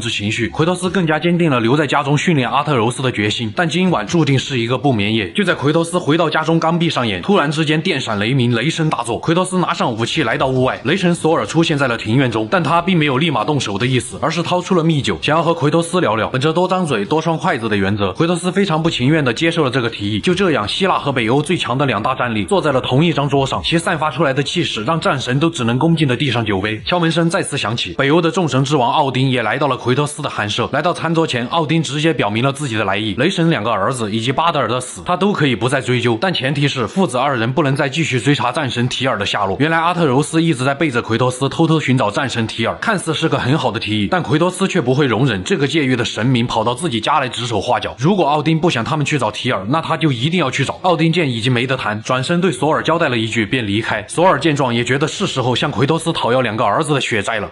制情绪，奎托斯更加坚定了留在家中训练阿特柔斯的决心。但今晚注定是一个不眠夜。就在奎托斯回到家中刚闭上眼，突然之间电闪雷鸣，雷声大作。奎托斯拿上武器来到屋外，雷神索尔出现在了庭院中，但他并没有立马动手的意思，而是掏出了蜜酒，想要和奎托斯聊聊。本着多张嘴多双筷子的原则，奎托斯非常不情愿地接受了这个提议。就这样，希腊和北欧最强的两大战力坐在了同一张桌上，其散发出来的气势让战神都只能恭敬地递上酒杯。敲门声再次响起，北欧的众神之王奥丁也来到了奎托斯的寒舍。来到餐桌前，奥丁直接表明了自己的来意，雷神2个儿子以及巴德尔的死他都可以不再追究，但前提是父子二人不能再继续追查战神提尔的下落。原来阿特柔斯一直在背着奎托斯偷偷寻找战神提尔，看似是个很好的提议，但奎托斯却不会容忍这个界域的神明跑到自己家来指手画脚。如果奥丁不想他们去找提尔，那他就一定要去找。奥丁见已经没得谈，转身对索尔交代了一句便离开。索尔见状也觉得是时候向奎托斯讨要2个儿子的血债了。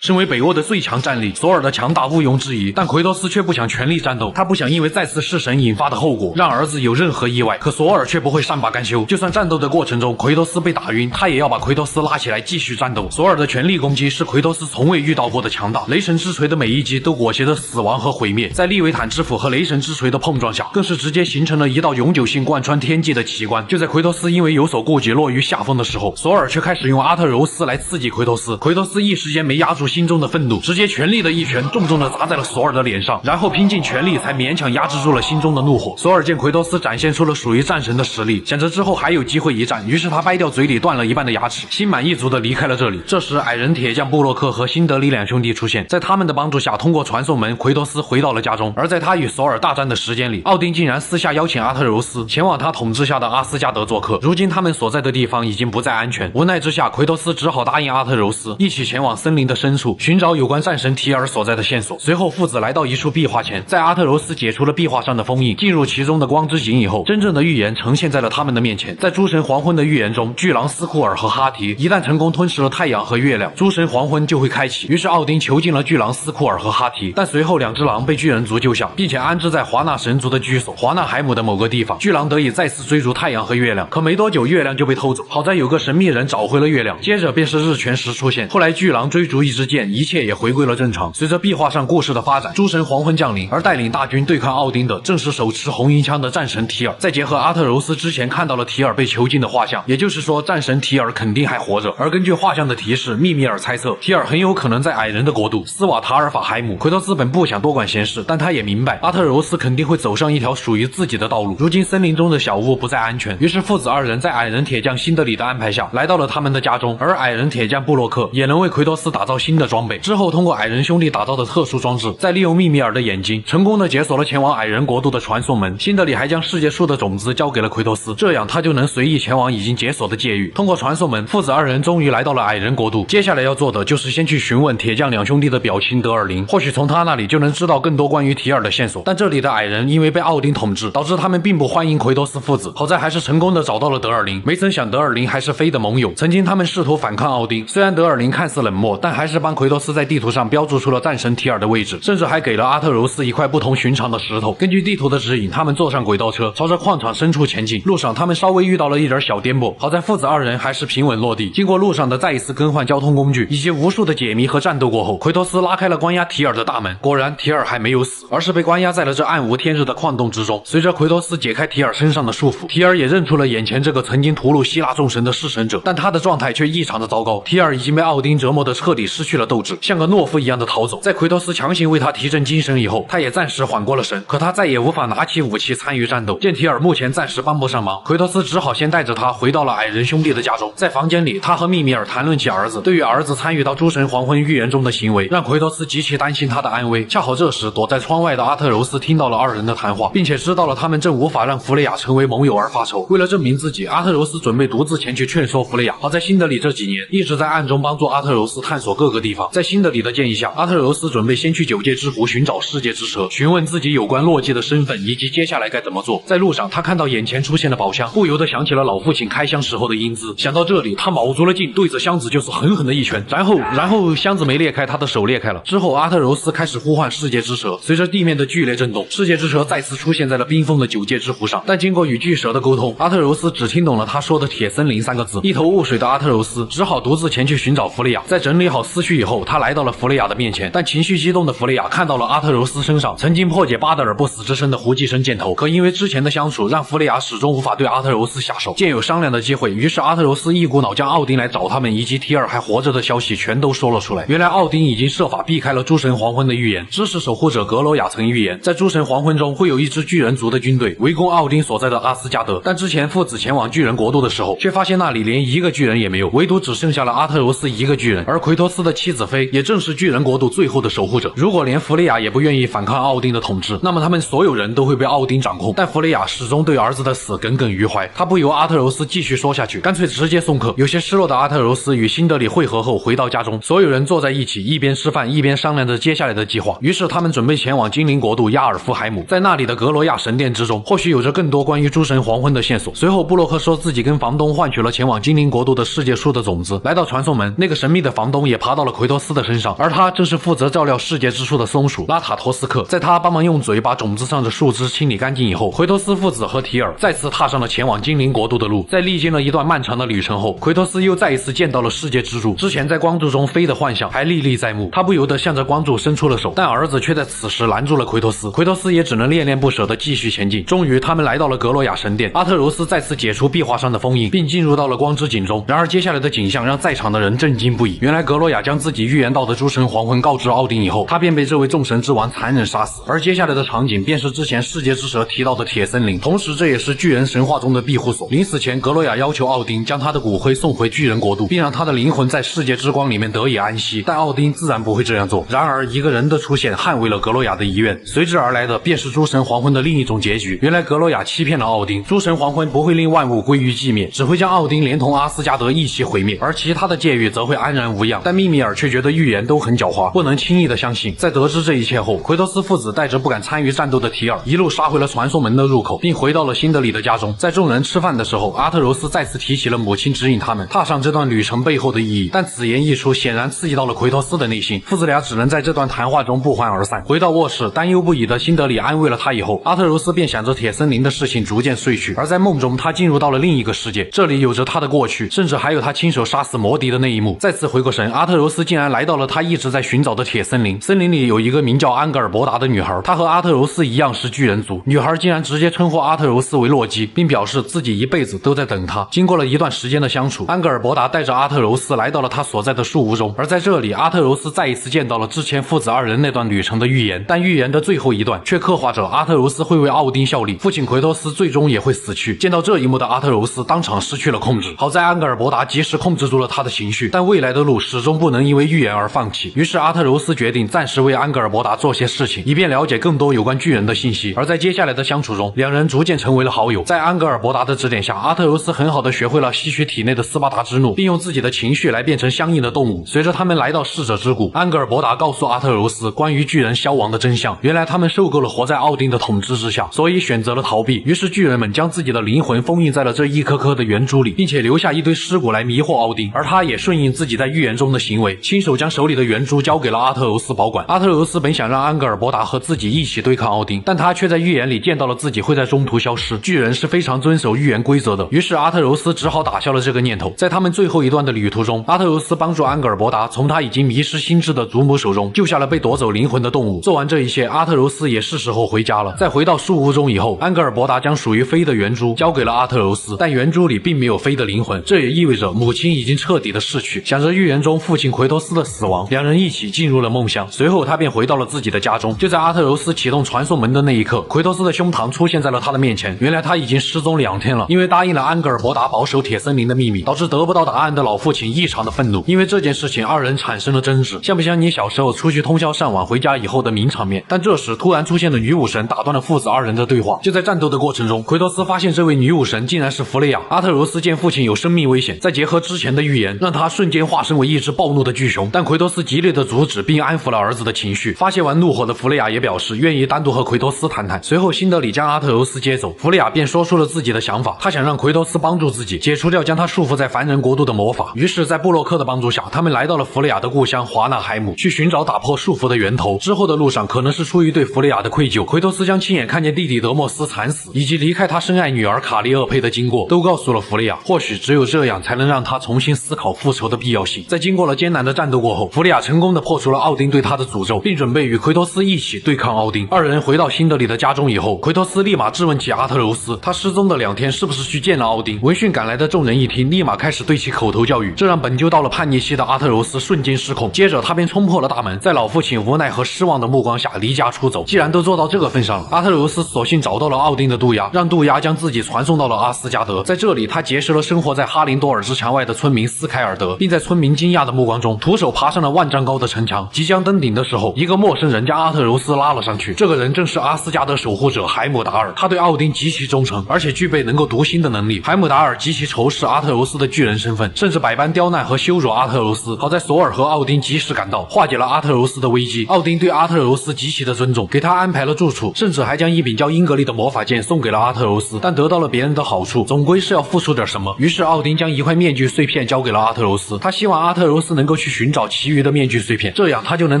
身为北欧的最强战力，索尔的强大毋庸置疑，但奎托斯却不想全力战斗，他不想因为再次弑神引发的后果让儿子有任何意外。可索尔却不会善罢甘休，就算战斗的过程中奎托斯被打晕，他也要把奎托斯拉起来继续战斗。索尔的全力攻击是奎托斯从未遇到过的强大，雷神之锤的每一击都裹挟着死亡和毁灭，在利维坦之斧和雷神之锤的碰撞下，更是直接形成了一道永久性贯穿天际的奇观。就在奎托斯因为有所顾忌落于下风的时候，索尔却开始用阿特柔斯来刺激奎托斯。奎托斯一时间没压住心心中的愤怒，直接全力的一拳重重的砸在了索尔的脸上，然后拼尽全力才勉强压制住了心中的怒火。索尔见奎托斯展现出了属于战神的实力，想着之后还有机会一战，于是他掰掉嘴里断了一半的牙齿，心满意足的离开了这里。这时矮人铁匠布洛克和辛德里两兄弟出现，在他们的帮助下，通过传送门，奎托斯回到了家中。而在他与索尔大战的时间里，奥丁竟然私下邀请阿特柔斯前往他统治下的阿斯加德做客。如今他们所在的地方已经不再安全，无奈之下，奎托斯只好答应阿特柔斯一起前往森林的深处，寻找有关战神提尔所在的线索。随后父子来到一处壁画前，在阿特柔斯解除了壁画上的封印，进入其中的光之井以后，真正的预言呈现在了他们的面前。在诸神黄昏的预言中，巨狼斯库尔和哈提一旦成功吞噬了太阳和月亮，诸神黄昏就会开启。于是奥丁囚禁了巨狼斯库尔和哈提，但随后两只狼被巨人族救下，并且安置在华纳神族的居所华纳海姆的某个地方。巨狼得以再次追逐太阳和月亮，可没多久月亮就被偷走，好在有个神秘人找回了月亮，接着便是日全食出现。后来巨狼追逐一支箭，一切也回归了正常。随着壁画上故事的发展，诸神黄昏降临，而带领大军对抗奥丁的正是手持红缨枪的战神提尔。再结合阿特柔斯之前看到了提尔被囚禁的画像，也就是说战神提尔肯定还活着。而根据画像的提示，密米尔猜测提尔很有可能在矮人的国度斯瓦塔尔法海姆。奎托斯本不想多管闲事，但他也明白阿特柔斯肯定会走上一条属于自己的道路。如今森林中的小屋不再安全，于是父子二人在矮人铁匠辛德里的安排下来到了他们的家中。而矮人铁匠布洛克也能为奎托斯打造新的装备，之后通过矮人兄弟打造的特殊装置，再利用密米尔的眼睛成功的解锁了前往矮人国度的传送门。辛德里还将世界树的种子交给了奎托斯，这样他就能随意前往已经解锁的界域。通过传送门，父子二人终于来到了矮人国度。接下来要做的就是先去询问铁匠两兄弟的表亲德尔林，或许从他那里就能知道更多关于提尔的线索。但这里的矮人因为被奥丁统治，导致他们并不欢迎奎托斯父子。好在还是成功的找到了德尔林，没曾想德尔林还是飞的盟友。曾经他们试图反抗奥丁，虽然德尔林看似冷漠，但还是帮奎托斯在地图上标注出了战神提尔的位置，甚至还给了阿特柔斯一块不同寻常的石头。根据地图的指引，他们坐上轨道车，朝着矿场深处前进。路上他们稍微遇到了一点小颠簸，好在父子二人还是平稳落地。经过路上的再一次更换交通工具以及无数的解谜和战斗过后，奎托斯拉开了关押提尔的大门。果然提尔还没有死，而是被关押在了这暗无天日的矿洞之中。随着奎托斯解开提尔身上的束缚，提尔也认出了眼前这个曾经屠戮希腊众神的弑神者，但他的状态却异常的糟糕。提尔已经被奥丁折磨得彻底失去了斗志，像个懦夫一样的逃走。在奎托斯强行为他提振精神以后，他也暂时缓过了神，可他再也无法拿起武器参与战斗。见提尔目前暂时帮不上忙，奎托斯只好先带着他回到了矮人兄弟的家中。在房间里，他和密米尔谈论起儿子。对于儿子参与到诸神黄昏预言中的行为，让奎托斯极其担心他的安危。恰好这时躲在窗外的阿特柔斯听到了二人的谈话，并且知道了他们正无法让弗雷亚成为盟友而发愁。为了证明自己，阿特柔斯准备独自前去劝说弗雷亚。好在辛德里这几年一直在暗中帮助阿特柔斯探索各个地方。在辛德里的建议下，阿特柔斯准备先去九界之湖寻找世界之蛇，询问自己有关洛基的身份以及接下来该怎么做。在路上，他看到眼前出现的宝箱，不由得想起了老父亲开箱时候的英姿。想到这里，他卯足了劲，对着箱子就是狠狠的一拳，然后箱子没裂开，他的手裂开了。之后阿特柔斯开始呼唤世界之蛇，随着地面的剧烈震动，世界之蛇再次出现在了冰封的九界之湖上。但经过与巨蛇的沟通，阿特柔斯只听懂了他说的铁森林三个字。一头雾水的阿特柔斯只好独自前去寻找弗雷亚。在整理好思绪以后，他来到了弗雷亚的面前，但情绪激动的弗雷亚看到了阿特柔斯身上曾经破解巴德尔不死之身的胡寄生箭头，可因为之前的相处，让弗雷亚始终无法对阿特柔斯下手。见有商量的机会，于是阿特柔斯一股脑将奥丁来找他们以及提尔还活着的消息全都说了出来。原来奥丁已经设法避开了诸神黄昏的预言。知识守护者格罗亚曾预言，在诸神黄昏中会有一支巨人族的军队围攻奥丁所在的阿斯加德，但之前父子前往巨人国度的时候，却发现那里连一个巨人也没有，唯独只剩下了阿特柔斯一个巨人。而奎托斯的妻子菲也正是巨人国度最后的守护者。如果连弗雷亚也不愿意反抗奥丁的统治，那么他们所有人都会被奥丁掌控。但弗雷亚始终对儿子的死耿耿于怀，他不由阿特柔斯继续说下去，干脆直接送客。有些失落的阿特柔斯与辛德里会合后回到家中，所有人坐在一起，一边吃饭一边商量着接下来的计划。于是他们准备前往精灵国度亚尔夫海姆，在那里的格罗亚神殿之中，或许有着更多关于诸神黄昏的线索。随后布洛克说自己跟房东换取了前往精灵国度的世界树的种子。来到传送门，那个神秘的房东也爬到了奎托斯的身上，而他正是负责照料世界之树的松鼠拉塔托斯克。在他帮忙用嘴把种子上的树枝清理干净以后，奎托斯父子和提尔再次踏上了前往精灵国度的路。在历经了一段漫长的旅程后，奎托斯又再一次见到了世界之柱。之前在光柱中飞的幻想还历历在目，他不由得向着光柱伸出了手，但儿子却在此时拦住了奎托斯。奎托斯也只能恋恋不舍地继续前进。终于他们来到了格罗亚神殿，阿特柔斯再次解除壁画上的封印，并进入到了光之井中。然而接下来的景象让在场的人震惊不已。原来格罗亚将自己预言到的诸神黄昏告知奥丁以后，他便被这位众神之王残忍杀死。而接下来的场景便是之前世界之蛇提到的铁森林，同时这也是巨人神话中的庇护所。临死前，格罗亚要求奥丁将他的骨灰送回巨人国度，并让他的灵魂在世界之光里面得以安息，但奥丁自然不会这样做。然而一个人的出现捍卫了格罗亚的遗愿，随之而来的便是诸神黄昏的另一种结局。原来格罗亚欺骗了奥丁，诸神黄昏不会令万物归于寂灭，只会将奥丁连同阿斯加德一起毁灭，而其他的界域则会安然无恙。但密米尔却觉得预言都很狡猾，不能轻易的相信。在得知这一切后，奎托斯父子带着不敢参与战斗的提尔一路杀回了传送门的入口，并回到了辛德里的家中。在众人吃饭的时候，阿特柔斯再次提起了母亲指引他们踏上这段旅程背后的意义，但此言一出，显然刺激到了奎托斯的内心，父子俩只能在这段谈话中不欢而散。回到卧室，担忧不已的辛德里安慰了他以后，阿特柔斯便想着铁森林的事情逐渐睡去。而在梦中，他进入到了另一个世界，这里有着他的过去，甚至还有他亲手杀死魔迪的那一幕。再次回过神，阿特柔斯竟然来到了他一直在寻找的铁森林。森林里有一个名叫安格尔伯达的女孩，她和阿特柔斯一样是巨人族。女孩竟然直接称呼阿特柔斯为洛基，并表示自己一辈子都在等他。经过了一段时间的相处，安格尔伯达带着阿特柔斯来到了他所在的树屋中，而在这里，阿特柔斯再一次见到了之前父子二人那段旅程的预言，但预言的最后一段却刻画着阿特柔斯会为奥丁效力，父亲奎托斯最终也会死去。见到这一幕的阿特柔斯当场失去了控制，好在安格尔伯达及时控制住了他的情绪，但未来的路始终不能因为预言而放弃。于是阿特柔斯决定暂时为安格尔伯达做些事情，以便了解更多有关巨人的信息。而在接下来的相处中，两人逐渐成为了好友。在安格尔伯达的指点下，阿特柔斯很好的学会了吸取体内的斯巴达之怒，并用自己的情绪来变成相应的动物。随着他们来到逝者之谷，安格尔伯达告诉阿特柔斯关于巨人消亡的真相。原来他们受够了活在奥丁的统治之下，所以选择了逃避。于是巨人们将自己的灵魂封印在了这一颗颗的圆珠里，并且留下一堆尸骨来迷惑奥丁。而他也顺应自己在预言中的行为，亲手将手里的圆珠交给了阿特柔斯保管。阿特柔斯本想让安格尔伯达和自己一起对抗奥丁，但他却在预言里见到了自己会在中途消失。巨人是非常遵守预言规则的，于是阿特柔斯只好打消了这个念头。在他们最后一段的旅途中，阿特柔斯帮助安格尔伯达从他已经迷失心智的祖母手中救下了被夺走灵魂的动物。做完这一切，阿特柔斯也是时候回家了。在回到树屋中以后，安格尔伯达将属于飞的圆珠交给了阿特柔斯，但圆珠里并没有飞的灵魂，这也意味着母亲已经彻底的逝去。想着预言中父亲奎托斯的死亡，两人一起进入了梦乡。随后他便回到了自己的家中。就在阿特柔斯启动传送门的那一刻，奎托斯的胸膛出现在了他的面前。原来他已经失踪2天了，因为答应了安格尔伯达保守铁森林的秘密，导致得不到答案的老父亲异常的愤怒。因为这件事情，二人产生了争执，像不像你小时候出去通宵上网回家以后的名场面？但这时突然出现的女武神打断了父子二人的对话。就在战斗的过程中，奎托斯发现这位女武神竟然是弗雷亚。阿特柔斯见父亲有生命危险，再结合之前的预言，让他瞬间化身为一只暴怒的巨熊。但奎托斯极力的阻止并安抚了儿子的情绪。发泄完怒火的弗雷亚也表示愿意单独和奎托斯谈谈。随后辛德里将阿特柔斯接走，弗雷亚便说出了自己的想法，他想让奎托斯帮助自己解除掉将他束缚在凡人国度的魔法。于是在布洛克的帮助下，他们来到了弗雷亚的故乡华纳海姆，去寻找打破束缚的源头。之后的路上，可能是出于对弗雷亚的愧疚，奎托斯将亲眼看见弟弟德莫斯惨死，以及离开他深爱女儿卡利厄佩的经过，都告诉了弗雷亚。或许只有这样，才能让他重新思考复仇的必要性。在经过了艰难的战斗过后，弗雷亚成功的破除了奥丁对他的诅咒，并准备与奎托斯一起对抗奥丁。二人回到辛德里的家中以后，奎托斯立马质问起阿特柔斯，他失踪的2天是不是去见了奥丁？闻讯赶来的众人一听，立马开始对其口头教育，这让本就到了叛逆期的阿特柔斯瞬间失控。接着他便冲破了大门，在老父亲无奈和失望的目光下离家出走。既然都做到这个份上了，阿特柔斯索性找到了奥丁的渡鸦，让渡鸦将自己传送到了阿斯加德。在这里，他结识了生活在哈林多尔之墙外的村民斯凯尔德，并在村民惊讶的目光中徒手爬上了万丈高的城墙。即将登顶的时候，一个陌生人将阿特柔斯拉了上去。这个人正是阿斯加德守护者海姆达尔，他对奥丁极其忠诚，而且具备能够读心的能力。海姆达尔极其仇视阿特柔斯的巨人身份，甚至百般刁难和羞辱阿特柔斯。好在索尔和奥丁及时赶到，化解了阿特柔斯的危机。奥丁对阿特柔斯极其的尊重，给他安排了住处，甚至还将一柄叫英格丽的魔法剑送给了阿特柔斯。但得到了别人的好处，总归是要付出点什么。于是奥丁将一块面具碎片交给了阿特柔斯，他希望阿特柔斯能够去寻找其余的面具碎片，这样他就能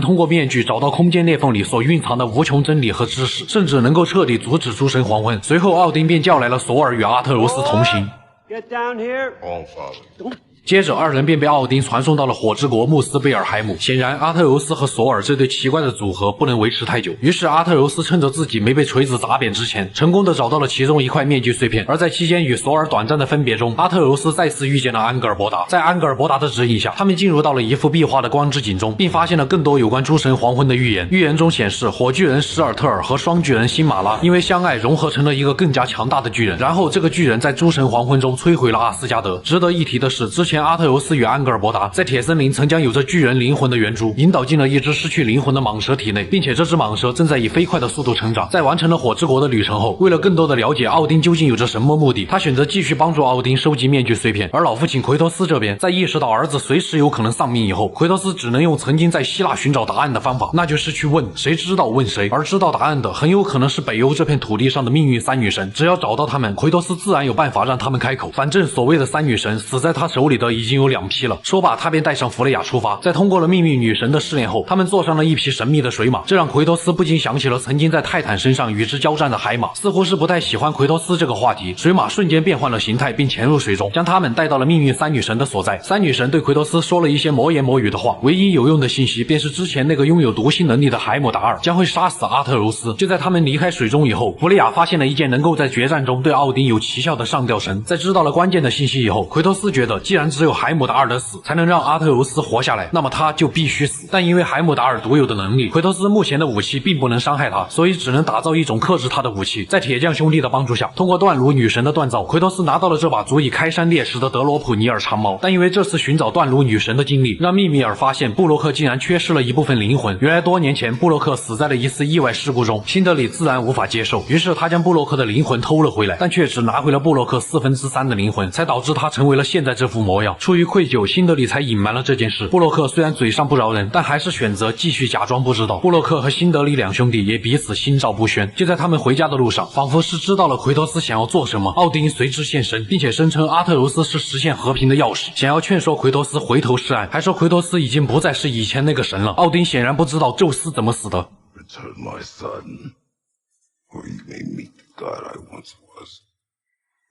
通过面具找到空间裂缝里所蕴藏的无穷真理和知识，甚至能够彻底阻止诸神黄昏。随后奥丁便叫来了索尔与阿特柔斯同行。Get down here. All, Father. 接着二人便被奥丁传送到了火之国穆斯贝尔海姆。显然阿特柔斯和索尔这对奇怪的组合不能维持太久，于是阿特柔斯趁着自己没被锤子砸扁之前，成功的找到了其中一块面具碎片。而在期间与索尔短暂的分别中，阿特柔斯再次遇见了安格尔伯达。在安格尔伯达的指引下，他们进入到了一幅壁画的光之井中，并发现了更多有关诸神黄昏的预言。预言中显示，火巨人史尔特尔和双巨人辛马拉因为相爱融合成了一个更加强大的巨人，然后这个巨人在诸神黄昏中摧毁了阿斯加德。值得一提的是，之前阿特柔斯与安格尔伯达在铁森林曾将有着巨人灵魂的圆珠引导进了一只失去灵魂的蟒蛇体内，并且这只蟒蛇正在以飞快的速度成长。在完成了火之国的旅程后，为了更多的了解奥丁究竟有着什么目的，他选择继续帮助奥丁收集面具碎片。而老父亲奎托斯这边，在意识到儿子随时有可能丧命以后，奎托斯只能用曾经在希腊寻找答案的方法，那就是去问谁知道问谁，而知道答案的很有可能是北欧这片土地上的命运三女神。只要找到他们，奎托斯自然有办法让他们开口。反正所谓的三女神死在他手里的已经有2批了。说罢，他便带上弗雷亚出发。在通过了命运女神的试炼后，他们坐上了一匹神秘的水马，这让奎托斯不禁想起了曾经在泰坦身上与之交战的海马。似乎是不太喜欢奎托斯这个话题，水马瞬间变换了形态，并潜入水中，将他们带到了命运三女神的所在。三女神对奎托斯说了一些魔言魔语的话，唯一有用的信息便是之前那个拥有读心能力的海姆达尔将会杀死阿特柔斯。就在他们离开水中以后，弗雷亚发现了一件能够在决战中对奥丁有奇效的上吊绳。在知道了关键的信息以后，奎托斯觉得既然只有海姆达尔的死才能让阿特柔斯活下来，那么他就必须死。但因为海姆达尔独有的能力，奎托斯目前的武器并不能伤害他，所以只能打造一种克制他的武器。在铁匠兄弟的帮助下，通过断炉女神的锻造，奎托斯拿到了这把足以开山裂石的德罗普尼尔长矛。但因为这次寻找断炉女神的经历，让密米尔发现布洛克竟然缺失了一部分灵魂。原来多年前布洛克死在了一次意外事故中，辛德里自然无法接受，于是他将布洛克的灵魂偷了回来，但却只拿回了布洛克3/4的灵魂，才导致他成为了现在这副模样。出于愧疚，辛德里才隐瞒了这件事。布洛克虽然嘴上不饶人，但还是选择继续假装不知道。布洛克和辛德里两兄弟也彼此心照不宣。就在他们回家的路上，仿佛是知道了奎托斯想要做什么，奥丁随之现身，并且声称阿特柔斯是实现和平的钥匙，想要劝说奎托斯回头是岸，还说奎托斯已经不再是以前那个神了。奥丁显然不知道宙斯怎么死的。Return my son, or you may meet the god I once was.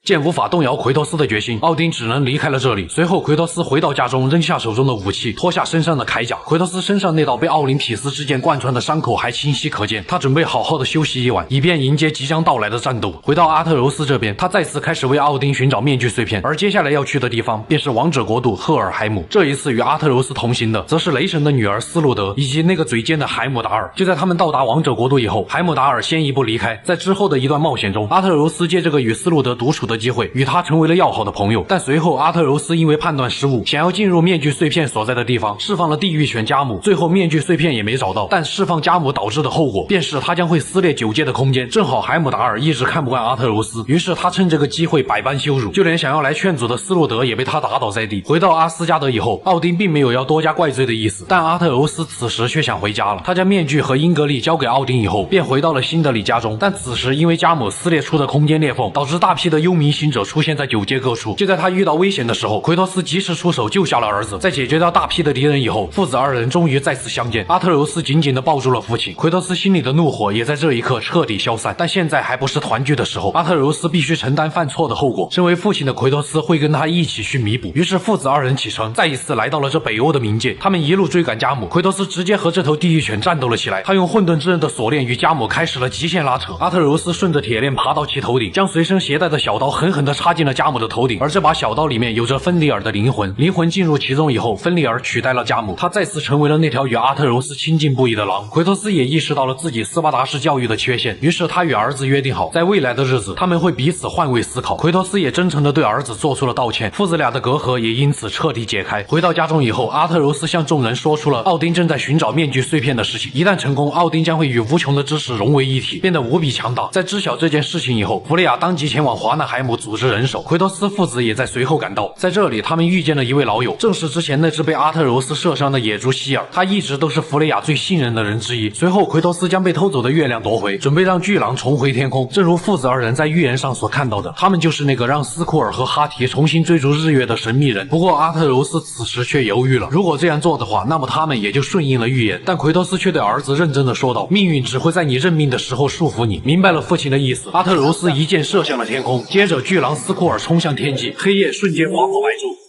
见无法动摇奎托斯的决心，奥丁只能离开了这里。随后奎托斯回到家中，扔下手中的武器，脱下身上的铠甲。奎托斯身上那道被奥林匹斯之剑贯穿的伤口还清晰可见，他准备好好的休息一晚，以便迎接即将到来的战斗。回到阿特柔斯这边，他再次开始为奥丁寻找面具碎片，而接下来要去的地方便是王者国度赫尔海姆。这一次与阿特柔斯同行的则是雷神的女儿斯路德以及那个嘴尖的海姆达尔。就在他们到达王者国度以后，海姆达尔先一步离开。在之后的一段冒险中，阿特柔斯借这个与斯路德独处的机会，与他成为了要好的朋友。但随后阿特柔斯因为判断失误，想要进入面具碎片所在的地方，释放了地狱犬加姆，最后面具碎片也没找到。但释放加姆导致的后果便是他将会撕裂9阶的空间。正好海姆达尔一直看不惯阿特柔斯，于是他趁这个机会百般羞辱，就连想要来劝阻的斯路德也被他打倒在地。回到阿斯加德以后，奥丁并没有要多加怪罪的意思，但阿特柔斯此时却想回家了。他将面具和英格丽交给奥丁以后，便回到了辛德里家中。但此时因为加姆撕裂出的空间裂缝，导致大批的幽冥行者出现在9阶各处。就在他遇到危险的时候，奎托斯及时出手救下了儿子。在解决掉大批的敌人以后，父子二人终于再次相见。阿特柔斯紧紧地抱住了父亲，奎托斯心里的怒火也在这一刻彻底消散。但现在还不是团聚的时候，阿特柔斯必须承担犯错的后果。身为父亲的奎托斯会跟他一起去弥补。于是父子二人启程，再一次来到了这北欧的冥界。他们一路追赶加姆，奎托斯直接和这头地狱犬战斗了起来。他用混沌之刃的锁链与加姆开始了极限拉扯。阿特柔斯顺着铁链爬到其头顶，将随身携带的小刀狠狠地插进了加姆的头顶。而这把小刀里面有着芬里尔的灵魂，灵魂进入其中以后，芬里尔取代了加姆，他再次成为了那条与阿特柔斯亲近不已的狼。奎托斯也意识到了自己斯巴达式教育的缺陷，于是他与儿子约定好，在未来的日子他们会彼此换位思考。奎托斯也真诚地对儿子做出了道歉，父子俩的隔阂也因此彻底解开。回到家中以后，阿特柔斯向众人说出了奥丁正在寻找面具碎片的事情，一旦成功，奥丁将会与无穷的知识融为一体，变得无比强大。在知晓这件事情以后，弗雷亚当即前往华纳海姆组织人手，奎托斯父子也在随后赶到。在这里他们遇见了一位老友，正是之前那只被阿特柔斯射伤的野猪希尔，他一直都是弗雷亚最信任的人之一。随后奎托斯将被偷走的月亮夺回，准备让巨狼重回天空。正如父子二人在预言上所看到的，他们就是那个让斯库尔和哈提重新追逐日月的神秘人。不过阿特柔斯此时却犹豫了，如果这样做的话，那么他们也就顺应了预言。但奎托斯却对儿子认真的说道，命运只会在你认命的时候束缚你。明白了父亲的意思，阿特柔斯一箭射向了天空，接着巨狼斯库尔冲向天际，黑夜瞬间划破白昼。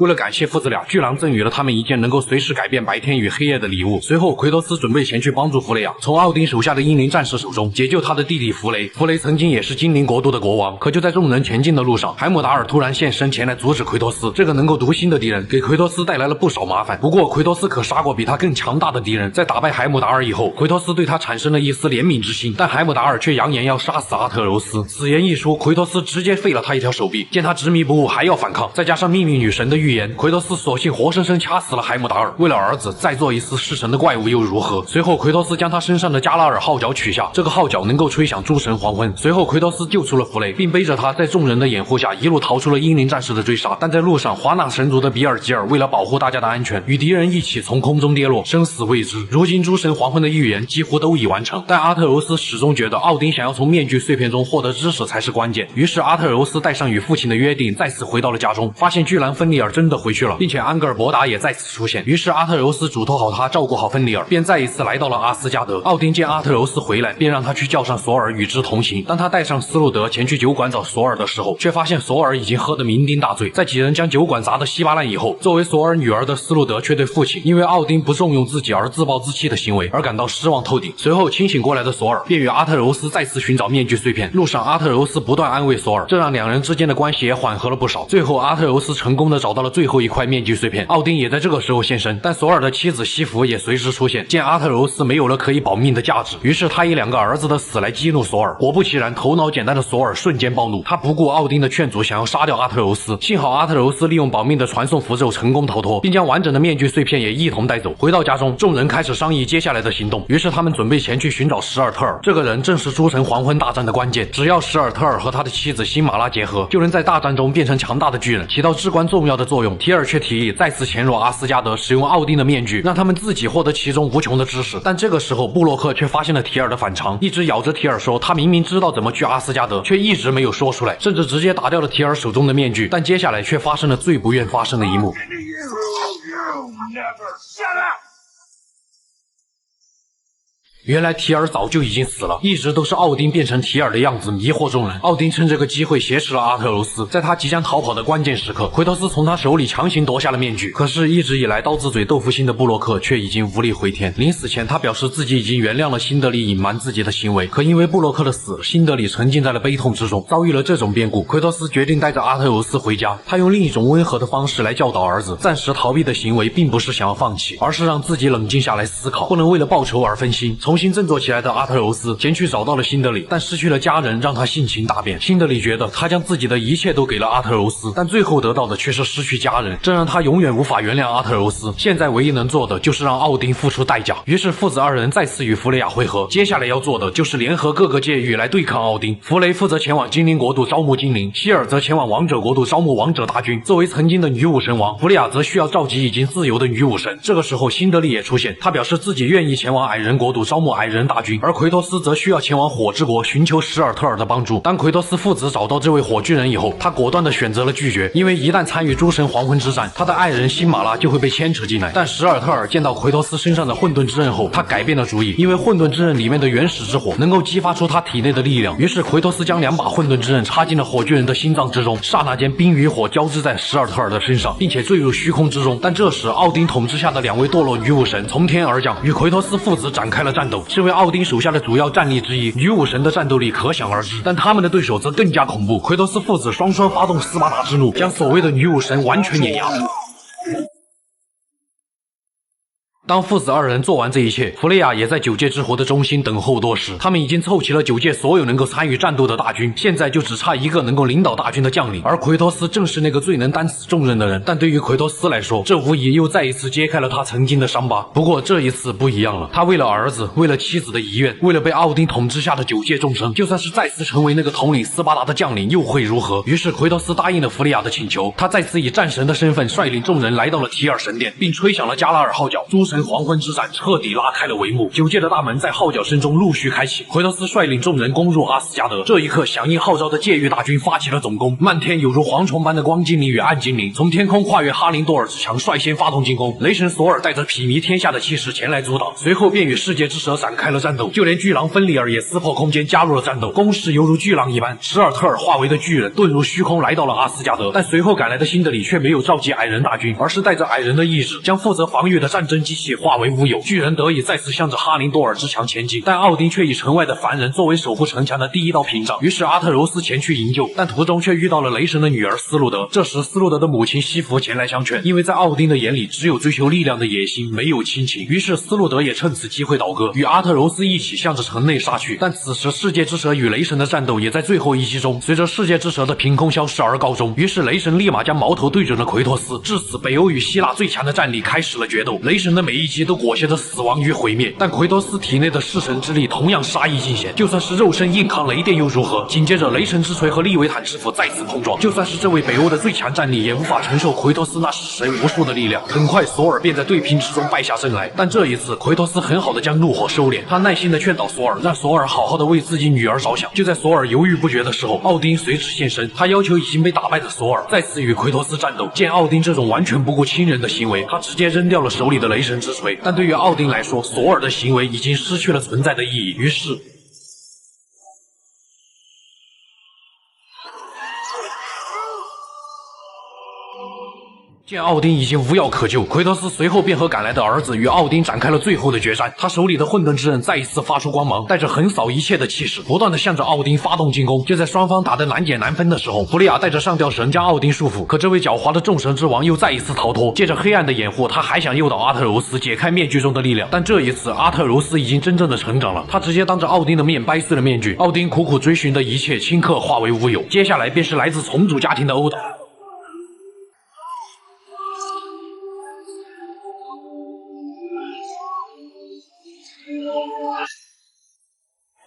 为了感谢父子俩，巨狼赠予了他们一件能够随时改变白天与黑夜的礼物。随后，奎托斯准备前去帮助弗雷亚，从奥丁手下的英灵战士手中解救他的弟弟弗雷。弗雷曾经也是精灵国度的国王，可就在众人前进的路上，海姆达尔突然现身前来阻止奎托斯。这个能够读心的敌人给奎托斯带来了不少麻烦。不过，奎托斯可杀过比他更强大的敌人。在打败海姆达尔以后，奎托斯对他产生了一丝怜悯之心，但海姆达尔却扬言要杀死阿特柔斯。此言一出，奎托斯直接废了他一条手臂。见他执迷不悟，还要反抗，再加上秘密女神的预言，奎托斯索性活生生掐死了海姆达尔。为了儿子，再做一次弑神的怪物又如何？随后，奎托斯将他身上的加拉尔号角取下，这个号角能够吹响诸神黄昏。随后，奎托斯救出了弗雷，并背着他在众人的掩护下一路逃出了英灵战士的追杀。但在路上，华纳神族的比尔吉尔为了保护大家的安全，与敌人一起从空中跌落，生死未知。如今诸神黄昏的预言几乎都已完成，但阿特柔斯始终觉得奥丁想要从面具碎片中获得知识才是关键。于是阿特柔斯带上与父亲的约定，再次回到了家中，发现巨兰芬里尔真的回去了，并且安格尔伯达也再次出现。于是阿特柔斯嘱托好他照顾好芬里尔，便再一次来到了阿斯加德。奥丁见阿特柔斯回来，便让他去叫上索尔与之同行。当他带上斯路德前去酒馆找索尔的时候，却发现索尔已经喝得酩酊大醉。在几人将酒馆砸得稀巴烂以后，作为索尔女儿的斯路德却对父亲因为奥丁不重用自己而自暴自弃的行为而感到失望透顶。随后清醒过来的索尔便与阿特柔斯再次寻找面具碎片。路上阿特柔斯不断安慰索尔，这让两人之间的关系也缓和了不少。最后阿特柔斯成功的找到了最后一块面具碎片，奥丁也在这个时候现身，但索尔的妻子西弗也随之出现。见阿特柔斯没有了可以保命的价值，于是他以2个儿子的死来激怒索尔。果不其然，头脑简单的索尔瞬间暴怒，他不顾奥丁的劝阻，想要杀掉阿特柔斯。幸好阿特柔斯利用保命的传送符咒成功逃脱，并将完整的面具碎片也一同带走。回到家中，众人开始商议接下来的行动，于是他们准备前去寻找史尔特尔。这个人正是诸神黄昏大战的关键，只要史尔特尔和他的妻子辛马拉结合，就能在大战中变成强大的巨人，起到至关重要的作用。提尔却提议再次潜入阿斯加德，使用奥丁的面具，让他们自己获得其中无穷的知识。但这个时候布洛克却发现了提尔的反常，一直咬着提尔说他明明知道怎么去阿斯加德，却一直没有说出来，甚至直接打掉了提尔手中的面具。但接下来却发生了最不愿发生的一幕。You never shut up! 原来提尔早就已经死了，一直都是奥丁变成提尔的样子迷惑众人。奥丁趁这个机会挟持了阿特柔斯，在他即将逃跑的关键时刻，奎托斯从他手里强行夺下了面具。可是，一直以来刀子嘴豆腐心的布洛克却已经无力回天。临死前，他表示自己已经原谅了辛德里隐瞒自己的行为，可因为布洛克的死，辛德里沉浸在了悲痛之中。遭遇了这种变故，奎托斯决定带着阿特柔斯回家。他用另一种温和的方式来教导儿子，暂时逃避的行为并不是想要放弃，而是让自己冷静下来思考，不能为了报仇而分心。重新振作起来的阿特柔斯前去找到了辛德里，但失去了家人让他性情大变。辛德里觉得他将自己的一切都给了阿特柔斯，但最后得到的却是失去家人，这让他永远无法原谅阿特柔斯。现在唯一能做的就是让奥丁付出代价。于是父子二人再次与弗雷亚会合，接下来要做的就是联合各个界域来对抗奥丁。弗雷负责前往精灵国度招募精灵，希尔则前往王者国度招募王者大军。作为曾经的女武神王，弗雷亚则需要召集已经自由的女武神。这个时候辛德利也出现，他表示自己愿意前往矮人国度招募矮人大军，而奎托斯则需要前往火之国寻求史尔特尔的帮助。当奎托斯父子找到这位火巨人以后，他果断地选择了拒绝，因为一旦参与诸神黄昏之战，他的爱人辛马拉就会被牵扯进来。但史尔特尔见到奎托斯身上的混沌之刃后，他改变了主意，因为混沌之刃里面的原始之火能够激发出他体内的力量。于是奎托斯将2把混沌之刃插进了火巨人的心脏之中，刹那间冰与火交织在史尔特尔的身上，并且坠入虚空之中。但这时奥丁统治下的2位堕落女武神从天而降，与奎托斯父子展开了战斗。身为奥丁手下的主要战力之一，女武神的战斗力可想而知，但他们的对手则更加恐怖。奎托斯父子双双发动斯巴达之怒，将所谓的女武神完全碾压。当父子二人做完这一切，弗雷亚也在9界之火的中心等候多时。他们已经凑齐了9界所有能够参与战斗的大军，现在就只差一个能够领导大军的将领，而奎托斯正是那个最能担此重任的人。但对于奎托斯来说，这无疑又再一次揭开了他曾经的伤疤。不过这一次不一样了，他为了儿子，为了妻子的遗愿，为了被奥丁统治下的9界众生，就算是再次成为那个统领斯巴达的将领又会如何？于是奎托斯答应了弗雷亚的请求，他再次以战神的身份率领众人来到了提尔神殿，并吹响了加拉尔号角。诸神神黄昏之战彻底拉开了帷幕，9届的大门在号角声中陆续开启。奎托斯率领众人攻入阿斯加德，这一刻响应号召的戒狱大军发起了总攻，漫天有如蝗虫般的光精灵与暗精灵从天空跨越哈林多尔之墙，率先发动进攻。雷神索尔带着痞靡天下的气势前来阻挡，随后便与世界之蛇展开了战斗，就连巨狼芬里尔也撕破空间加入了战斗。攻势犹如巨浪一般，史尔特尔化为的巨人遁入虚空来到了阿斯加德，但随后赶来的辛德里却没有召集矮人大军，而是带着矮人的意志将负责防御的战争机器化为乌有。巨人得以再次向着哈林多尔之墙前进，但奥丁却以城外的凡人作为守护城墙的第一道屏障。于是阿特柔斯前去营救，但途中却遇到了雷神的女儿斯路德。这时斯路德的母亲西弗前来相劝，因为在奥丁的眼里只有追求力量的野心，没有亲情。于是斯路德也趁此机会倒戈，与阿特柔斯一起向着城内杀去。但此时世界之蛇与雷神的战斗也在最后一击中随着世界之蛇的凭空消失而告终。于是雷神立马将矛头对准了奎托斯，至此北欧与希腊最强的战力开始了决斗。雷神的每一击都裹挟着死亡与毁灭，但奎托斯体内的弑神之力同样杀意尽显，就算是肉身硬抗雷电又如何？紧接着雷神之锤和利维坦之斧再次碰撞，就算是这位北欧的最强战力也无法承受奎托斯那弑神无数的力量。很快索尔便在对拼之中败下阵来，但这一次奎托斯很好的将怒火收敛，他耐心的劝导索尔，让索尔好好的为自己女儿着想。就在索尔犹豫不决的时候，奥丁随之现身，他要求已经被打败的索尔再次与奎托斯战斗。见奥丁这种完全不顾亲人的行为，他直接扔掉了手里的雷神之锤。但对于奥丁来说，索尔的行为已经失去了存在的意义，于是见奥丁已经无药可救，奎托斯随后便和赶来的儿子与奥丁展开了最后的决战。他手里的混沌之刃再一次发出光芒，带着横扫一切的气势，不断的向着奥丁发动进攻。就在双方打得难解难分的时候，弗利亚带着上吊绳将奥丁束缚，可这位狡猾的众神之王又再一次逃脱。借着黑暗的掩护，他还想诱导阿特柔斯解开面具中的力量，但这一次阿特柔斯已经真正的成长了，他直接当着奥丁的面掰碎了面具。奥丁苦苦追寻的一切顷刻化为乌有。接下来便是来自重组家庭的殴打。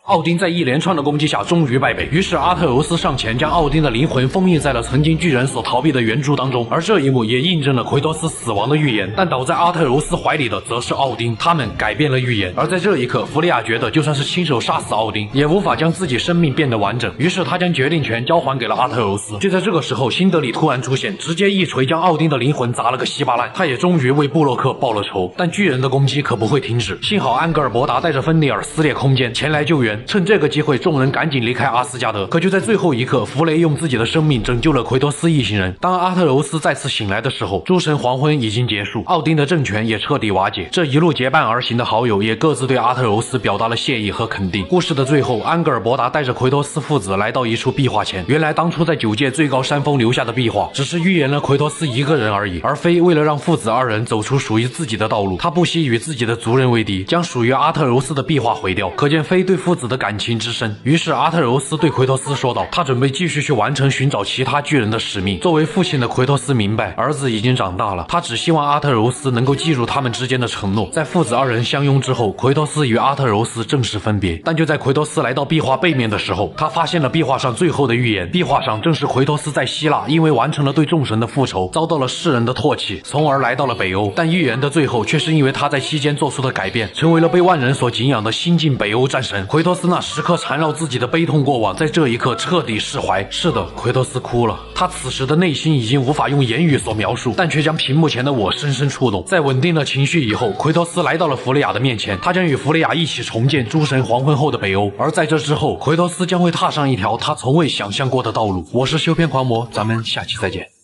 奥丁在一连串的攻击下终于败北，于是阿特柔斯上前将奥丁的灵魂封印在了曾经巨人所逃避的圆珠当中，而这一幕也印证了奎托斯死亡的预言。但倒在阿特柔斯怀里的则是奥丁，他们改变了预言。而在这一刻，弗利亚觉得就算是亲手杀死奥丁，也无法将自己生命变得完整，于是他将决定权交还给了阿特柔斯。就在这个时候，辛德里突然出现，直接一锤将奥丁的灵魂砸了个稀巴烂。他也终于为布洛克报了仇，但巨人的攻击可不会停止。幸好安格尔伯达带着芬尼尔撕裂空间前来救援。趁这个机会，众人赶紧离开阿斯加德。可就在最后一刻，弗雷用自己的生命拯救了奎托斯一行人。当阿特柔斯再次醒来的时候，诸神黄昏已经结束，奥丁的政权也彻底瓦解。这一路结伴而行的好友也各自对阿特柔斯表达了谢意和肯定。故事的最后，安格尔伯达带着奎托斯父子来到一处壁画前。原来当初在9界最高山峰留下的壁画，只是预言了奎托斯一个人而已，而非为了让父子二人走出属于自己的道路。他不惜与自己的族人为敌，将属于阿特柔斯的壁画毁掉，可见飞对父子的感情之深。于是阿特柔斯对奎托斯说道，他准备继续去完成寻找其他巨人的使命。作为父亲的奎托斯明白，儿子已经长大了，他只希望阿特柔斯能够记住他们之间的承诺。在父子二人相拥之后，奎托斯与阿特柔斯正式分别。但就在奎托斯来到壁画背面的时候，他发现了壁画上最后的预言。壁画上正是奎托斯在希腊因为完成了对众神的复仇，遭到了世人的唾弃，从而来到了北欧。但预言的最后却是因为他在期间做出的改变，成为了被万人所敬仰的新晋北欧战神。奎托斯那时刻缠绕自己的悲痛过往，在这一刻彻底释怀。是的，奎托斯哭了，他此时的内心已经无法用言语所描述，但却将屏幕前的我深深触动。在稳定了情绪以后，奎托斯来到了弗雷亚的面前，他将与弗雷亚一起重建诸神黄昏后的北欧。而在这之后，奎托斯将会踏上一条他从未想象过的道路。我是修片狂魔，咱们下期再见。